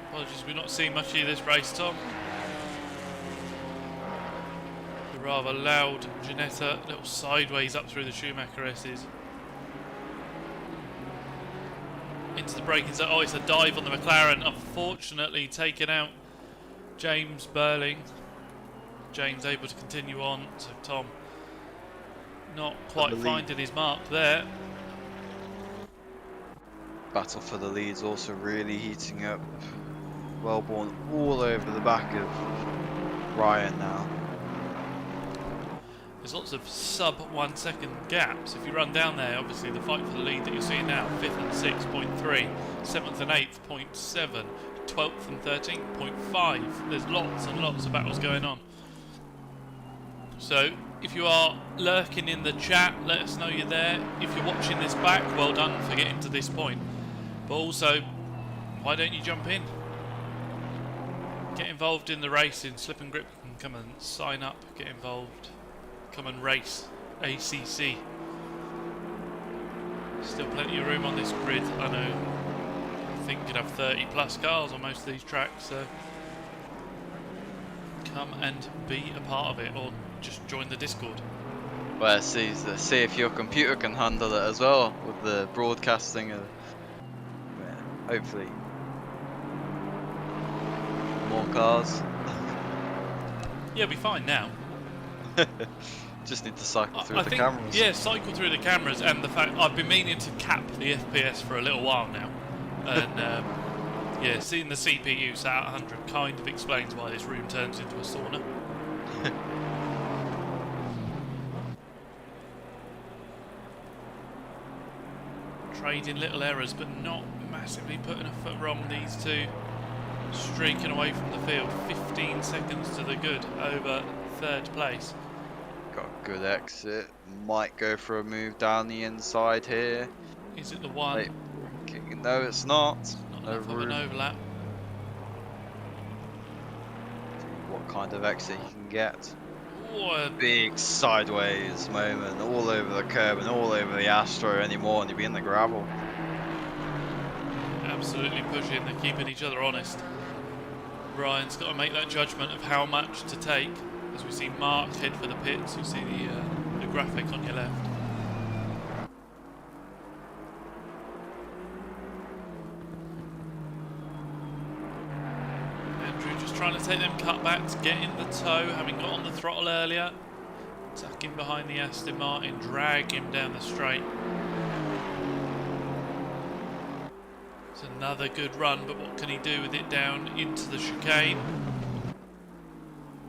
Apologies, we're not seeing much of this race, Tom. The rather loud Janetta, little sideways up through the Schumacher S's. Into the braking zone. Oh, it's a dive on the McLaren. Unfortunately taken out James Burling. James able to continue on, so Tom not quite finding his mark there. Battle for the lead's also really heating up. Wellborn all over the back of Ryan now. There's lots of sub 1 second gaps. If you run down there, obviously the fight for the lead that you're seeing now, 5th and 6th, 0.3, 7th and 8th, 0.7, 12th and 13th, 0.5. There's lots and lots of battles going on. So if you are lurking in the chat, let us know you're there. If you're watching this back, well done for getting to this point. But also, why don't you jump in? Get involved in the racing. Slip and Grip can come and sign up, get involved. Come and race ACC. Still plenty of room on this grid. I know, I think you could have 30 plus cars on most of these tracks, so come and be a part of it, or just join the Discord. Well, see if your computer can handle it as well with the broadcasting. Hopefully, more cars. Yeah, we'll be fine now. Just need to cycle through the cameras. Yeah, cycle through the cameras, and the fact I've been meaning to cap the FPS for a little while now, and yeah, seeing the CPU sat at 100 kind of explains why this room turns into a sauna. Trading little errors, but not massively putting a foot wrong, these two. streaking away from the field, 15 seconds to the good over third place. Got a good exit. Might go for a move down the inside here. Is it the one? Late braking. No, it's not. Not No enough of an room. overlap. What kind of exit you can get? Oh, Big sideways moment all over the curb and all over the Astro anymore, and you'll be in the gravel. absolutely pushing. They're keeping each other honest. Ryan's got to make that judgment of how much to take. As we see Mark head for the pits, you see the graphic on your left. Andrew just trying to take them cutbacks, get in the toe, having got on the throttle earlier. Tuck in behind the Aston Martin, drag him down the straight. It's another good run, but what can he do with it down into the chicane?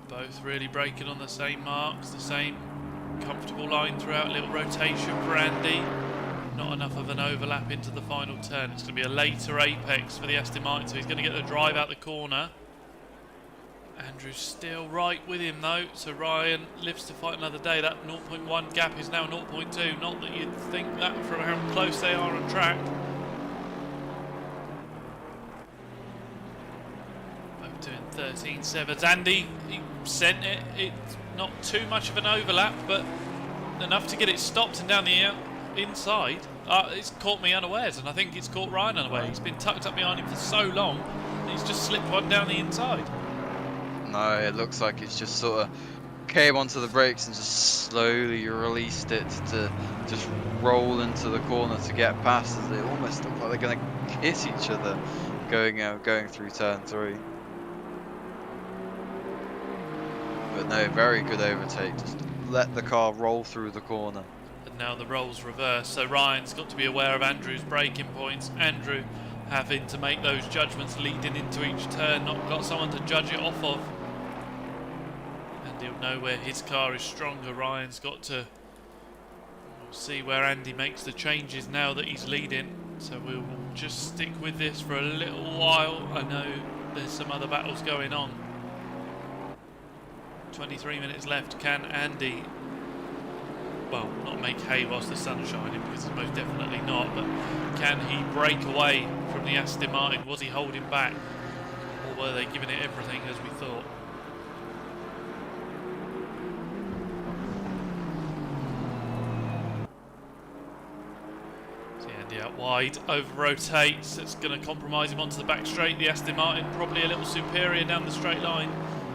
Both really braking on the same marks, the same comfortable line throughout, little rotation for Andy. Not enough of an overlap into the final turn. It's going to be a later apex for the Aston Martin, so he's going to get the drive out the corner. Andrew's still right with him though, so Ryan lives to fight another day. That 0.1 gap is now 0.2. Not that you'd think that from how close they are on track. Both doing 13.7s. Andy, he sent it. It's not too much of an overlap, but enough to get it stopped and down the inside. It's caught me unawares, and I think it's caught Ryan unawares. He's been tucked up behind him for so long, and he's just slipped one down the inside. No, it looks like it's just sort of came onto the brakes and just slowly released it to just roll into the corner to get past, as they almost look like they're going to kiss each other going through turn 3. But no, very good overtake. Just let the car roll through the corner. And now the roles reverse, so Ryan's got to be aware of Andrew's braking points. Andrew having to make those judgments leading into each turn, not got someone to judge it off of. And he'll know where his car is stronger. Ryan's got to see where Andy makes the changes now that he's leading. So we'll just stick with this for a little while. I know there's some other battles going on. 23 minutes left. Can Andy, well, not make hay whilst the sun's shining, because it's most definitely not, but can he break away from the Aston Martin? Was he holding back, or were they giving it everything as we thought? See Andy out wide, over rotates. It's going to compromise him onto the back straight. The Aston Martin probably a little superior down the straight line.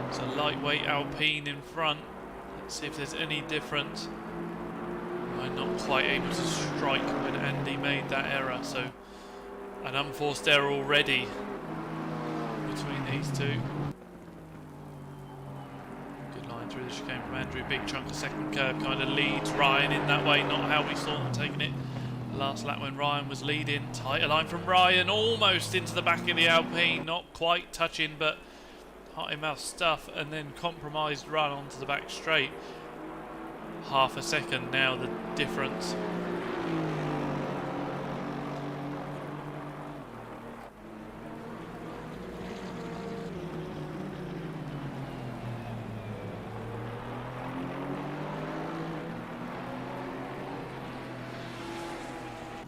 It's a lightweight Alpine in front. Let's see if there's any difference. I'm not quite able to strike when Andy made that error, so an unforced error already between these two. Good line through the chicane from Andrew. Big chunk of second curve kind of leads Ryan in that way, not how we saw them taking it last lap when Ryan was leading. Tighter line from Ryan, almost into the back of the Alpine, not quite touching, but heart in mouth stuff, and then compromised run onto the back straight. Half a second now the difference.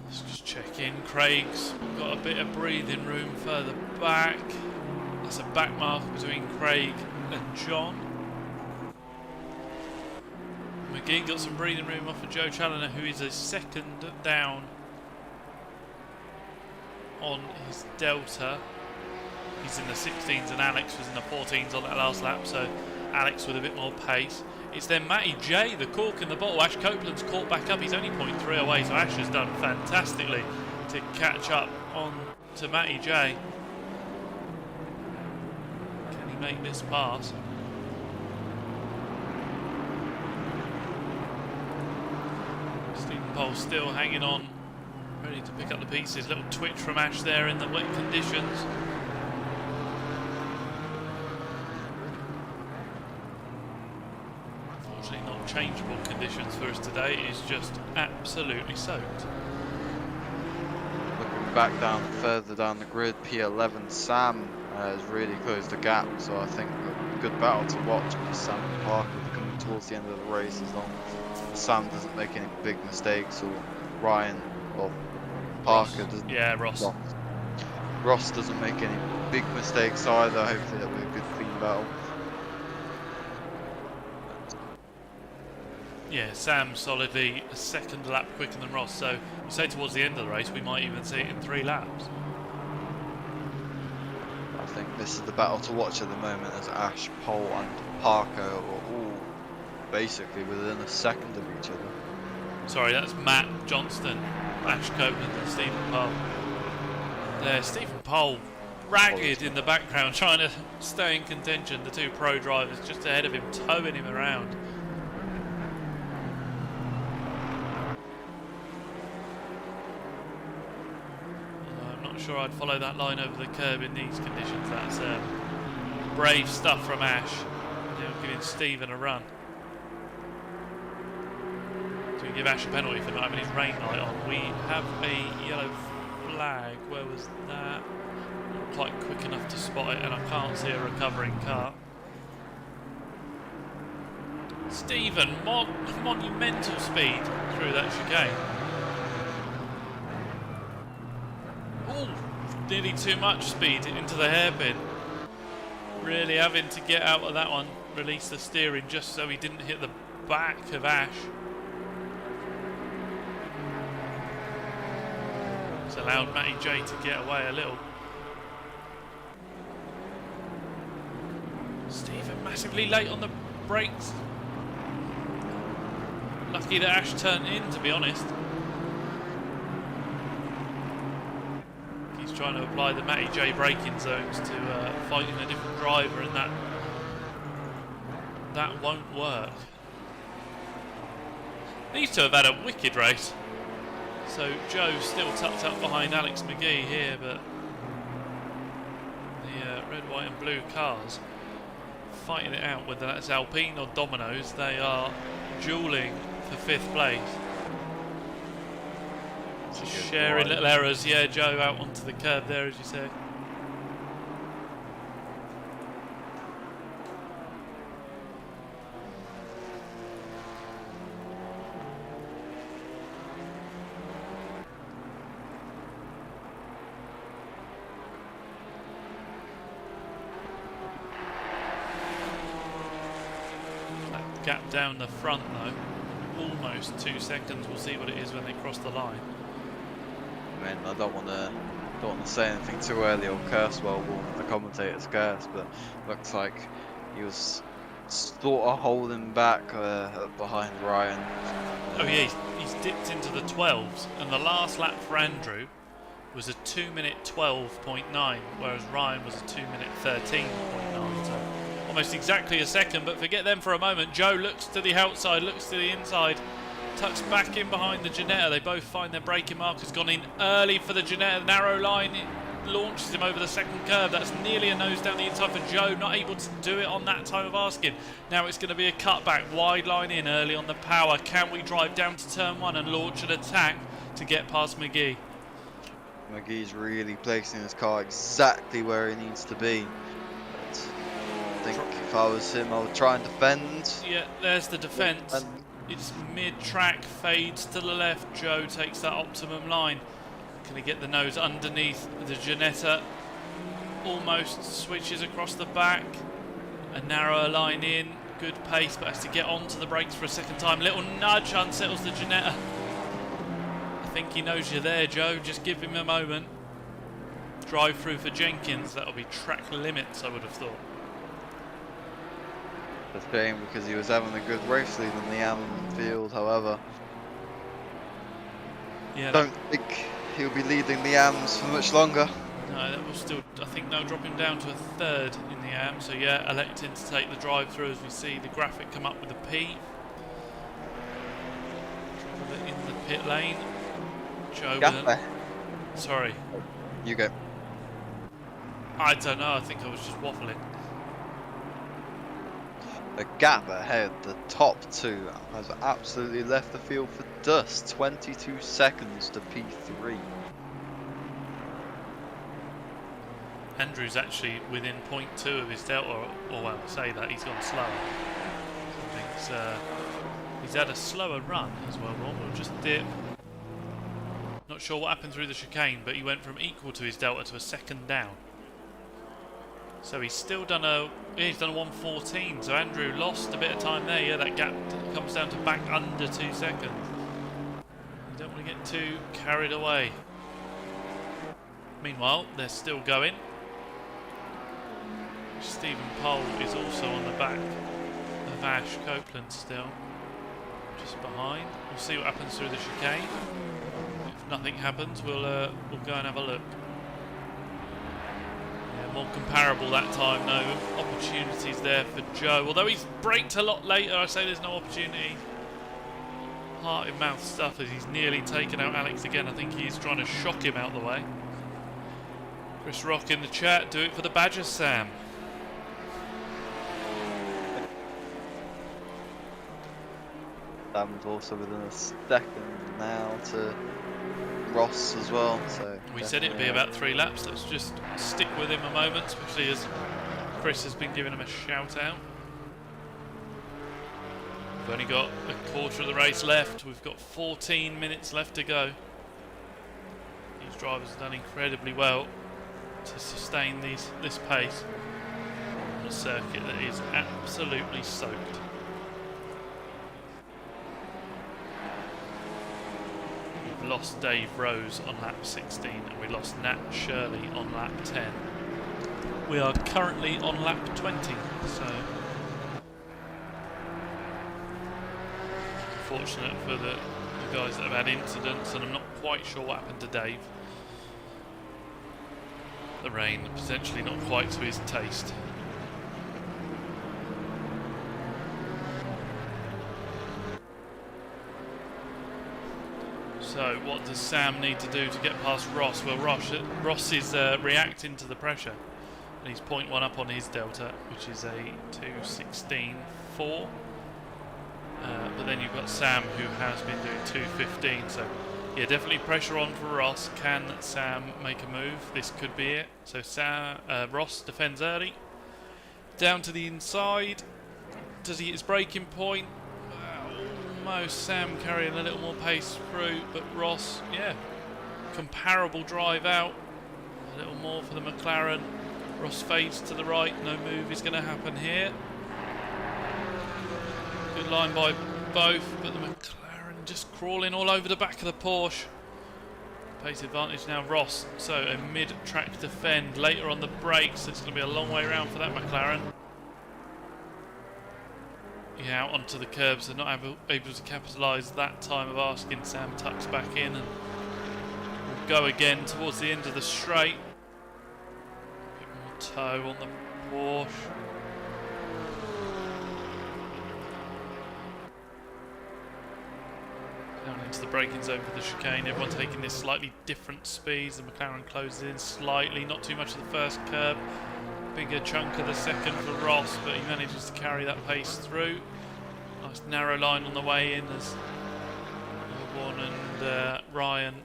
Let's just check in. Craig's got a bit of breathing room further back. That's a back mark between Craig and John. McGee got some breathing room off of Joe Challoner, who is a second down on his Delta. He's in the 16s and Alex was in the 14s on that last lap, so Alex with a bit more pace. It's then Matty J, the cork in the bottle. Ash Copeland's caught back up. He's only 0.3 away, so Ash has done fantastically to catch up on to Matty J. Can he make this pass? Stephen Pole still hanging on, ready to pick up the pieces. Little twitch from Ash there in the wet conditions. Unfortunately not changeable conditions for us today, it is just absolutely soaked. Looking back down, further down the grid, P11 Sam has really closed the gap. So I think a good battle to watch because Sam and Parker are coming towards the end of the race as long as Sam doesn't make any big mistakes or Ryan or Parker doesn't. Yeah, Ross. Ross doesn't make any big mistakes either. Hopefully that'll be a good clean battle. Yeah, Sam solidly a second lap quicker than Ross, so we say towards the end of the race we might even see it in 3 laps. I think this is the battle to watch at the moment as Ash, Pole and Parker are all basically within a second of each other. Sorry, that's Matt Johnston, Ash Copeland and Stephen Pole. There, Stephen Pole ragged in the background trying to stay in contention, the 2 pro drivers just ahead of him, towing him around. Sure, I'd follow that line over the curb in these conditions. That's brave stuff from Ash. He'll giving Stephen a run. Do we give Ash a penalty for not having his rain light on? We have a yellow flag. Where was that? Not quite quick enough to spot it, and I can't see a recovering car. Stephen, monumental speed through that chicane. Nearly too much speed into the hairpin. Really having to get out of that one, release the steering just so he didn't hit the back of Ash. It's allowed Matty J to get away a little. Stephen massively late on the brakes. Lucky that Ash turned in, to be honest. Trying to apply the Matty J braking zones to fighting a different driver, and that won't work. These two have had a wicked race. So Joe's still tucked up behind Alex McGee here, but the red, white and blue cars fighting it out, whether that's Alpine or Domino's. They are duelling for 5th place. Just sharing little errors. Yeah, Joe out onto the curb there, as you say. That gap down the front though, almost 2 seconds. We'll see what it is when they cross the line. I mean, I don't want to say anything too early or curse Wellborn if the commentator's curse, but looks like he was sort of holding back behind Ryan. Oh yeah, he's dipped into the 12s, and the last lap for Andrew was a 2-minute 12.9, whereas Ryan was a 2-minute 13.9, so almost exactly a second. But forget them for a moment. Joe looks to the outside, looks to the inside, tucks back in behind the Ginetta. They both find their braking markers. Gone in early for the Ginetta. Narrow line, it launches him over the second curve. That's nearly a nose down the inside for Joe. Not able to do it on that time of asking. Now it's going to be a cutback. Wide line in early on the power. Can we drive down to turn 1 and launch an attack to get past McGee? McGee's really placing his car exactly where he needs to be. But I think if I was him, I would try and defend. Yeah, there's the defence. It's mid-track, fades to the left. Joe takes that optimum line. Can he get the nose underneath the Ginetta? Almost switches across the back. A narrower line in. Good pace, but has to get onto the brakes for a second time. Little nudge unsettles the Ginetta. I think he knows you're there, Joe. Just give him a moment. Drive through for Jenkins. That'll be track limits, I would have thought. It's a shame because he was having a good race lead in the Am field, however. Yeah, Don't think he'll be leading the Ams for much longer. No, that will still, I think they'll drop him down to a 3rd in the Am. So yeah, electing to take the drive through as we see the graphic come up with a P. Driver in the pit lane. Joe. Sorry. You go. I don't know, I think I was just waffling. The gap ahead, the top 2, has absolutely left the field for dust. 22 seconds to P3. Andrew's actually within 0.2 of his delta, or well, I say that, he's gone slower. So I think he's had a slower run as well, we'll just dip. Not sure what happened through the chicane, but he went from equal to his delta to a second down. So he's still done he's done a 1:14, so Andrew lost a bit of time there. Yeah, that gap comes down to back under 2 seconds. You don't want to get too carried away. Meanwhile, they're still going. Stephen Pole is also on the back of Ash Copeland still, just behind. We'll see what happens through the chicane. If nothing happens, we'll go and have a look. Yeah, more comparable that time. No opportunities there for Joe. Although he's braked a lot later, I say there's no opportunity. Heart in mouth stuff as he's nearly taken out Alex again. I think he's trying to shock him out the way. Chris Rock in the chat, do it for the Badgers, Sam. Sam's also within a second now to Ross as well. So we said it'd be about 3 laps. Let's just stick with him a moment, especially as Chris has been giving him a shout out. We've only got a quarter of the race left. We've got 14 minutes left to go. These drivers have done incredibly well to sustain this pace on a circuit that is absolutely soaked. We've lost Dave Rose on lap 16 and we lost Nat Shirley on lap 10. We are currently on lap 20, so unfortunate for the guys that have had incidents, and I'm not quite sure what happened to Dave. The rain potentially not quite to his taste. So what does Sam need to do to get past Ross? Well, Ross is reacting to the pressure, and he's 0.1 up on his delta, which is a 2:16.4. But then you've got Sam, who has been doing 2:15, so yeah, definitely pressure on for Ross. Can Sam make a move? This could be it. So Ross defends early. Down to the inside. Does he hit his braking point? Almost. Sam carrying a little more pace through, but Ross, yeah, comparable drive out. A little more for the McLaren. Ross fades to the right. No move is going to happen here. Good line by both, but the McLaren just crawling all over the back of the Porsche. Pace advantage now Ross, so a mid-track defend later on the brakes. It's going to be a long way around for that McLaren. Yeah, out onto the curbs, they're not able to capitalise that time of asking. Sam tucks back in and will go again towards the end of the straight. A bit more toe on the Porsche. Down into the braking zone for the chicane. Everyone taking this slightly different speeds. The McLaren closes in slightly, not too much of the first curb. Bigger chunk of the second for Ross, but he manages to carry that pace through. Nice narrow line on the way in as Warren and Ryan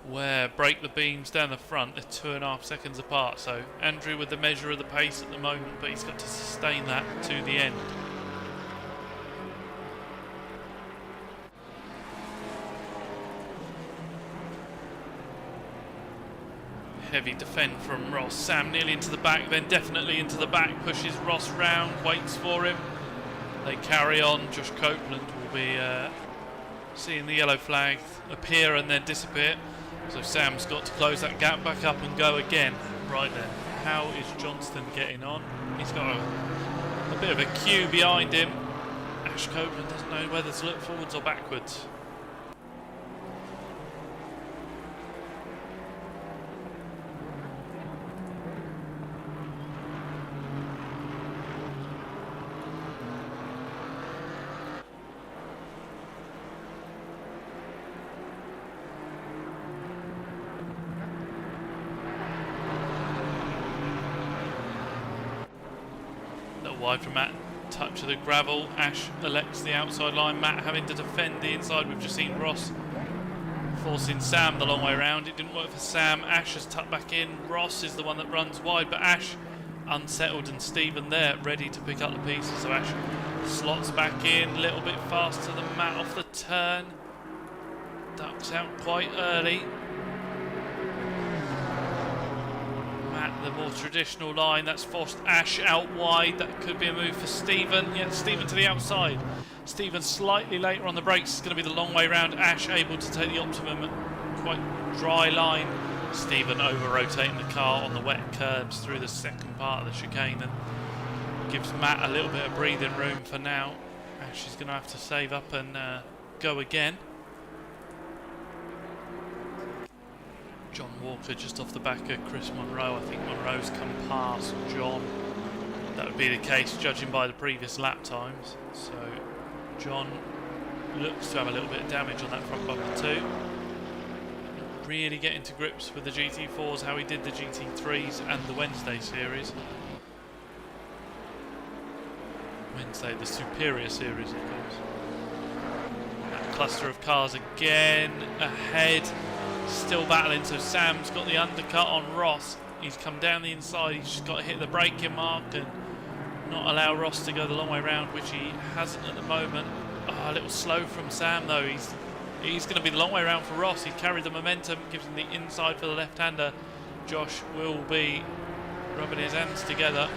Ware break the beams down the front. They're 2.5 seconds apart, so Andrew with the measure of the pace at the moment, but he's got to sustain that to the end. Heavy defend from Ross. Sam nearly into the back, then definitely into the back, pushes Ross round, waits for him. They carry on. Josh Copeland will be seeing the yellow flag appear and then disappear. So Sam's got to close that gap back up and go again. Right then, how is Johnston getting on? He's got a bit of a queue behind him. Ash Copeland doesn't know whether to look forwards or backwards. Wide from Matt, touch of the gravel. Ash elects the outside line. Matt having to defend the inside. We've just seen Ross forcing Sam the long way round. It didn't work for Sam. Ash has tucked back in. Ross is the one that runs wide, but Ash unsettled, and Stephen there ready to pick up the pieces. So Ash slots back in, a little bit faster than Matt off the turn. Ducks out quite early. Matt, the more traditional line, that's forced Ash out wide. That could be a move for Stephen. Yeah, Stephen to the outside. Stephen slightly later on the brakes. It's going to be the long way round. Ash able to take the optimum, quite dry line. Stephen over-rotating the car on the wet curbs through the second part of the chicane, and gives Matt a little bit of breathing room for now. Ash is going to have to save up and go again. John Walker just off the back of Chris Monroe. I think Monroe's come past John. That would be the case judging by the previous lap times. So John looks to have a little bit of damage on that front bumper too. Really getting to grips with the GT4s, how he did the GT3s and the Wednesday series. Wednesday, the superior series, of course. That cluster of cars again ahead, still battling. So Sam's got the undercut on Ross. He's come down the inside. He's just got to hit the braking mark and not allow Ross to go the long way round, which he hasn't at the moment. Oh, a little slow from Sam though. He's going to be the long way round for Ross. He's carried the momentum, gives him the inside for the left-hander. Josh will be rubbing his hands together.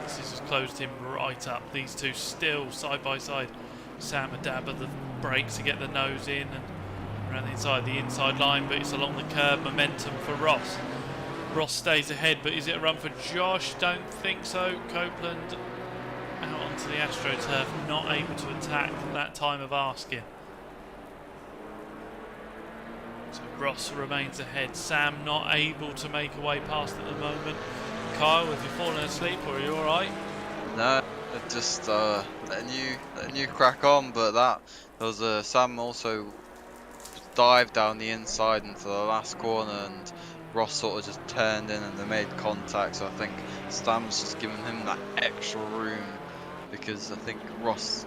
This has just closed him right up. These two still side by side. Sam a dab of the brake to get the nose in and around the inside line, but it's along the curb. Momentum for Ross. Ross stays ahead, but is it a run for Josh? Don't think so. Copeland out onto the AstroTurf, not able to attack that time of asking. So Ross remains ahead. Sam not able to make a way past at the moment. Kyle, have you fallen asleep or are you alright? No, just letting you crack on, but there was Sam also dived down the inside into the last corner, and Ross sort of just turned in and they made contact. So I think Sam's just giving him that extra room, because I think Ross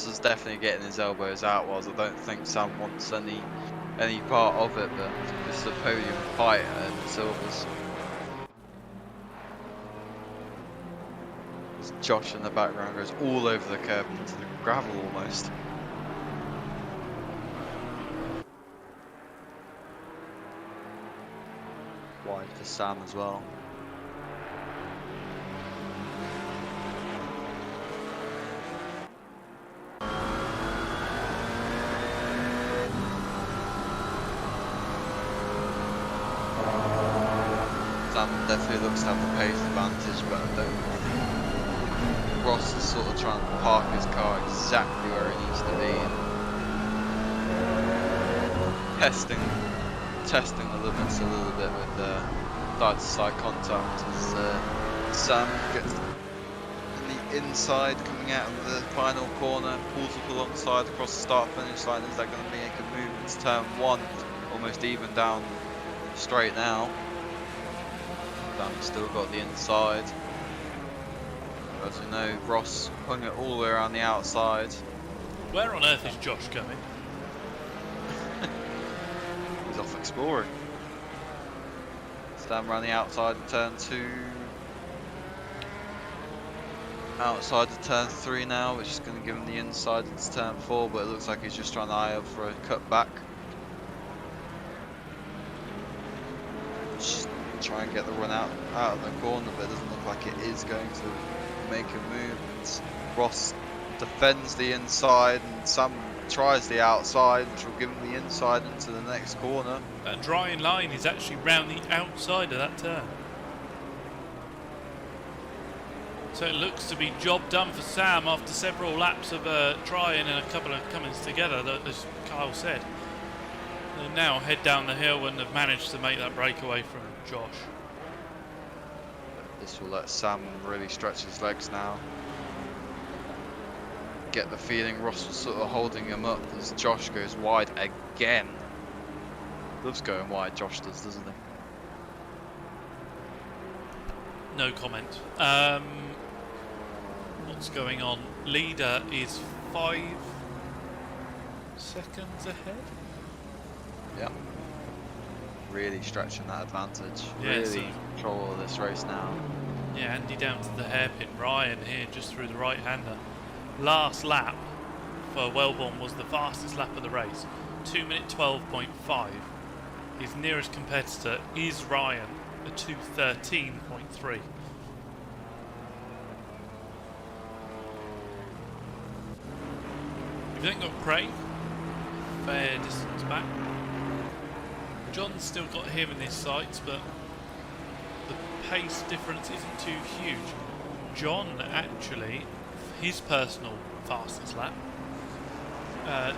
is definitely getting his elbows out, whilst I don't think Sam wants any part of it. But this is a podium fight at the Silvers. Josh in the background goes all over the curb into the gravel almost. Wide for Sam as well. Sam definitely looks to have the pace advantage, but I don't. Ross is sort of trying to park his car exactly where he needs to be, and testing the limits a little bit with side-to-side contact as Sam gets in the inside coming out of the final corner, pulls up alongside across the start-finish line. Is that going to make a move into turn one? Almost even down straight now. Sam's still got the inside. As we know, Ross hung it all the way around the outside. Where on earth is Josh going? He's off exploring. Stand around the outside of turn 2. Outside of turn 3 now, which is going to give him the inside into turn 4, but it looks like he's just trying to eye up for a cut back. Just try and get the run out of the corner, but it doesn't look like it is going to make a move. Ross defends the inside and Sam tries the outside, which will give him the inside into the next corner. That drying line is actually round the outside of that turn. So it looks to be job done for Sam after several laps of trying and a couple of comings together, as Kyle said. They now head down the hill and have managed to make that breakaway from Josh. This will let Sam really stretch his legs now. Get the feeling Ross was sort of holding him up as Josh goes wide again. Loves going wide, Josh does, doesn't he? No comment. What's going on? Leader is 5 seconds ahead. Yep. Really stretching that advantage. Yeah, really so- control of this race now. Yeah, Andy down to the hairpin. Ryan here just through the right-hander. Last lap for Wellborn was the fastest lap of the race. 2 minute 12.5. His nearest competitor is Ryan, a 2:13.3. You've then got Craig, fair distance back. John's still got him in his sights, but the pace difference isn't too huge. John actually, his personal fastest lap,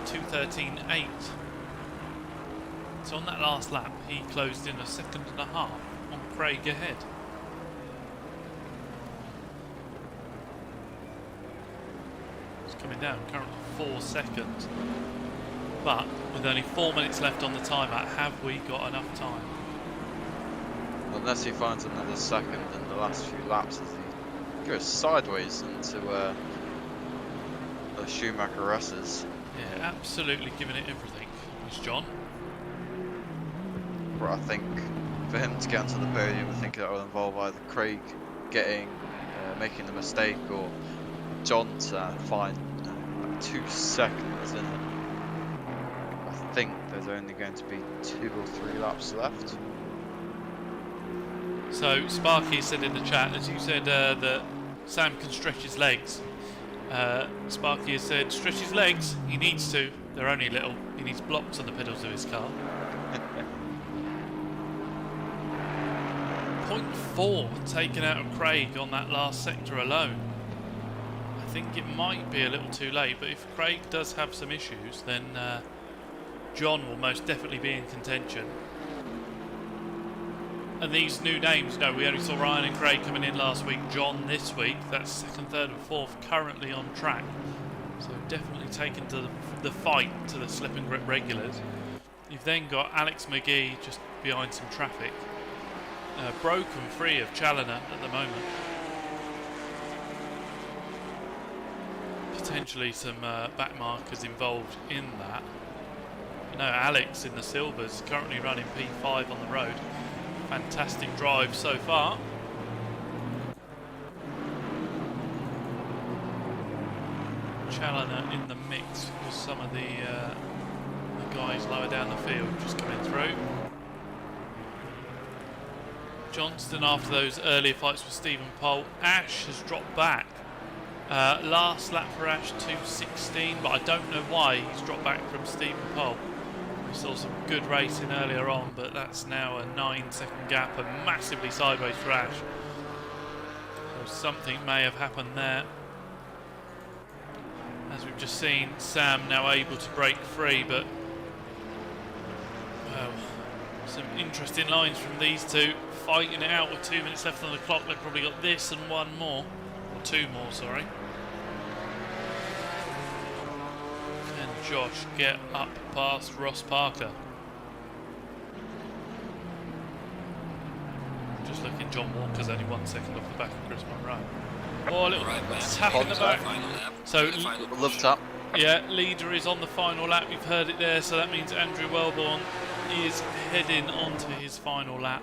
2:13.8. So on that last lap, he closed in a second and a half on Craig ahead. It's coming down, currently 4 seconds. But with only 4 minutes left on the timer, have we got enough time? Unless he finds another second in the last few laps as he goes sideways into the Schumacher S's. Yeah, absolutely giving it everything. It's John. But I think for him to get onto the podium, I think that will involve either Craig making the mistake or John to find 2 seconds in it. I think there's only going to be 2 or 3 laps left. So Sparky said in the chat, as you said, that Sam can stretch his legs. Sparky has said, stretch his legs. He needs to. They're only little. He needs blocks on the pedals of his car. 0.4 taken out of Craig on that last sector alone. I think it might be a little too late, but if Craig does have some issues, then John will most definitely be in contention. And these new names, no, we only saw Ryan and Craig coming in last week, John this week. That's second, third and fourth currently on track. So definitely taken to the fight to the slip and grip regulars. You've then got Alex McGee just behind some traffic. Broken free of Challoner at the moment. Potentially some back markers involved in that. No, Alex in the Silvers currently running P5 on the road. Fantastic drive so far. Challoner in the mix with some of the guys lower down the field just coming through. Johnston after those earlier fights with Stephen Pohl. Ash has dropped back. Last lap for Ash 2:16, but I don't know why he's dropped back from Stephen Pohl. We saw some good racing earlier on, but that's now a 9-second gap and massively sideways for Ash. So something may have happened there. As we've just seen, Sam now able to break free, but well, some interesting lines from these two. Fighting it out with 2 minutes left on the clock. They've probably got this and one more. Or 2 more, sorry. Can Josh get up past Ross Parker? Just looking, John Walker's only 1 second off the back of Chris Monroe. Oh, a little Right, man. tap in the back. Final lap. So, The final Love tap. yeah, leader is on the final lap. You've heard it there, so that means Andrew Wellborn is heading onto his final lap.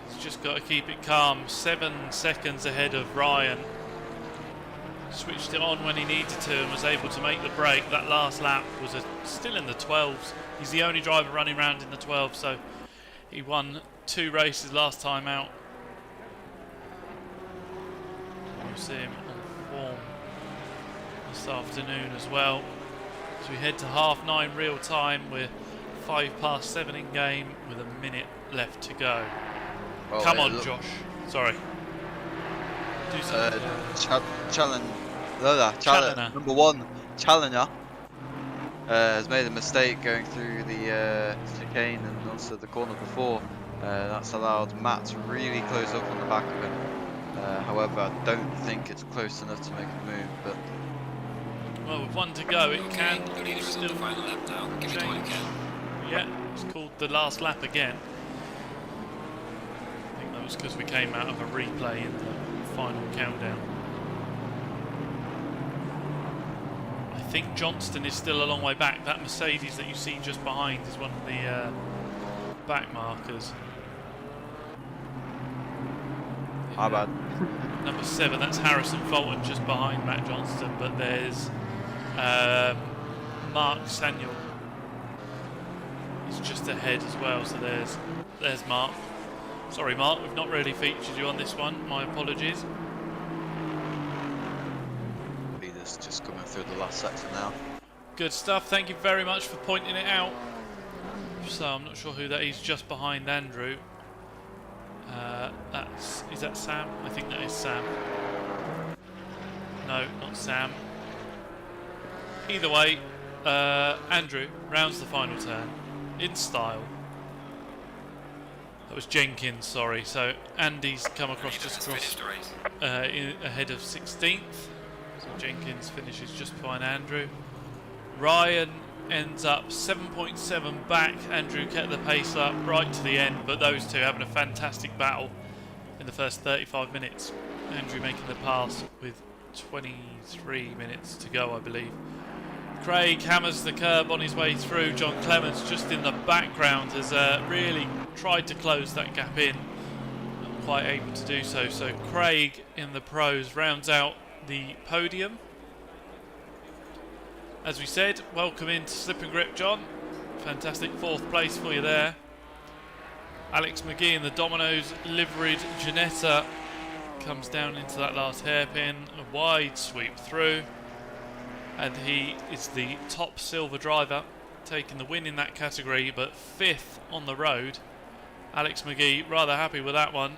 He's just got to keep it calm. 7 seconds ahead of Ryan. Switched it on when he needed to and was able to make the break. That last lap was still in the 12s. He's the only driver running around in the 12s, so he won 2 races last time out. We'll see him on form this afternoon as well. So we head to 9:30 real time. We're 7:05 in game with a minute left to go. Well, Come it on, look- Josh. Sorry. Do something. Challoner. Number 1, Challoner has made a mistake going through the chicane and also the corner before. That's allowed Matt to really close up on the back of him. However, I don't think it's close enough to make a move. But Well, with 1 to go, it Okay, can the leader is on still the final lap now. Give it all you change. can. Yeah, it's called the last lap again. I think that was because we came out of a replay in the final countdown. I think Johnston is still a long way back. That Mercedes that you see just behind is one of the back markers. My bad. Number 7, that's Harrison Fulton just behind Matt Johnston, but there's Mark Sanyal. He's just ahead as well, so there's Mark. Sorry Mark, we've not really featured you on this one, my apologies. Leader's just coming through the last sector now. Good stuff, thank you very much for pointing it out. So I'm not sure who that is just behind Andrew. Is that Sam? I think that is Sam. No, not Sam. Either way, Andrew rounds the final turn in style. That was Jenkins, sorry. So Andy's come across just across ahead of 16th. So Jenkins finishes just behind Andrew. Ryan ends up 7.7 back. Andrew kept the pace up right to the end, but those two having a fantastic battle in the first 35 minutes. Andrew making the pass with 23 minutes to go, I believe. Craig hammers the curb on his way through. John Clements just in the background has really tried to close that gap in. Not quite able to do so. So Craig in the pros rounds out the podium. As we said, welcome into Slip and Grip, John. Fantastic 4th place for you there. Alex McGee in the Domino's liveried Ginetta comes down into that last hairpin. A wide sweep through. And he is the top silver driver, taking the win in that category, but 5th on the road. Alex McGee rather happy with that one.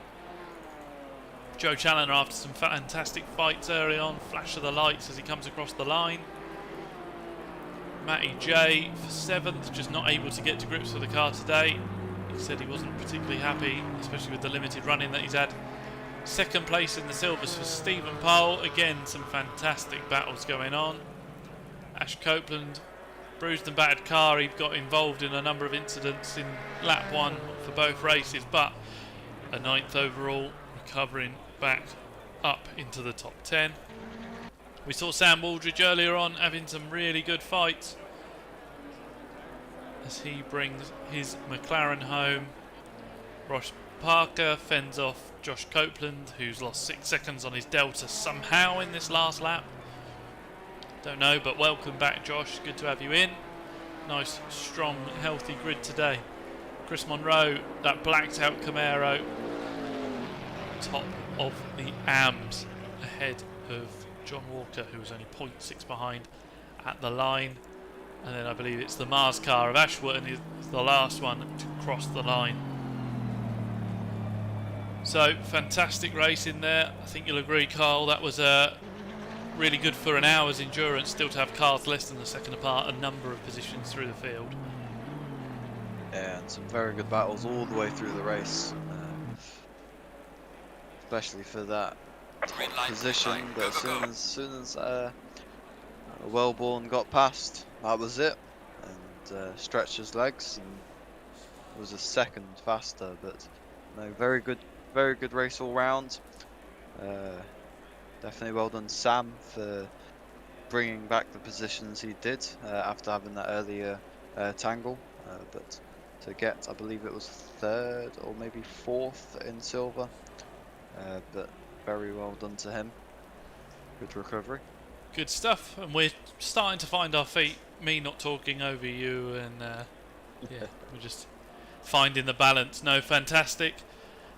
Joe Challoner after some fantastic fights early on, flash of the lights as he comes across the line. Matty J for 7th, just not able to get to grips with the car today. He said he wasn't particularly happy, especially with the limited running that he's had. 2nd place in the silvers for Stephen Powell. Again, some fantastic battles going on. Ash Copeland, bruised and battered car. He got involved in a number of incidents in lap 1 for both races, but a 9th overall, recovering back up into the top 10. We saw Sam Waldridge earlier on having some really good fights as he brings his McLaren home. Ross Parker fends off Josh Copeland, who's lost 6 seconds on his Delta somehow in this last lap. Don't know, but welcome back, Josh. Good to have you in. Nice, strong, healthy grid today. Chris Monroe, that blacked out Camaro, top of the AMS, ahead of John Walker, who was only 0.6 behind at the line. And then I believe it's the Mars car of Ashworth is the last one to cross the line. So, fantastic race in there. I think you'll agree, Carl, that was really good for an hour's endurance, still to have cars less than a second apart, a number of positions through the field. Yeah, and some very good battles all the way through the race. Especially for that position, but as soon as Wellborn got past, that was it, and stretched his legs and was a second faster. But no, very good race all round. Definitely well done, Sam, for bringing back the positions he did after having that earlier tangle. But to get, I believe it was 3rd or maybe 4th in silver. But very well done to him. Good recovery. Good stuff, and we're starting to find our feet. Me not talking over you, and yeah, we're just finding the balance. No, fantastic.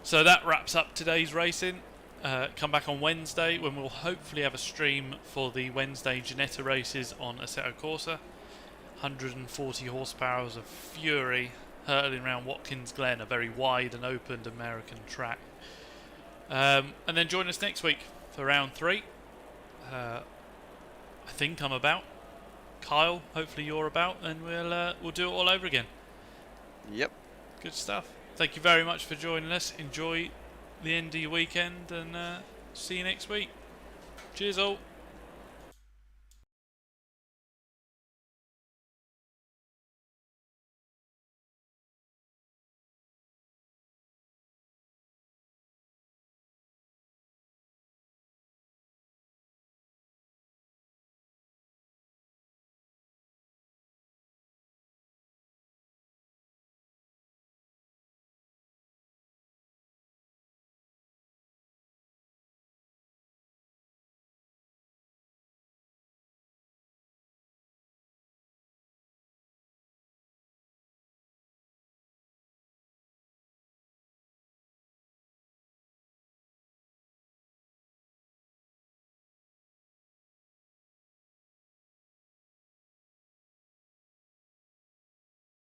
So that wraps up today's racing. Come back on Wednesday when we'll hopefully have a stream for the Wednesday Ginetta races on Assetto Corsa. 140 horsepower of fury hurtling around Watkins Glen, a very wide and opened American track. And then join us next week for round 3. I think I'm about. Kyle, hopefully you're about, and we'll do it all over again. Yep. Good stuff. Thank you very much for joining us. Enjoy the end of your weekend, and see you next week. Cheers all.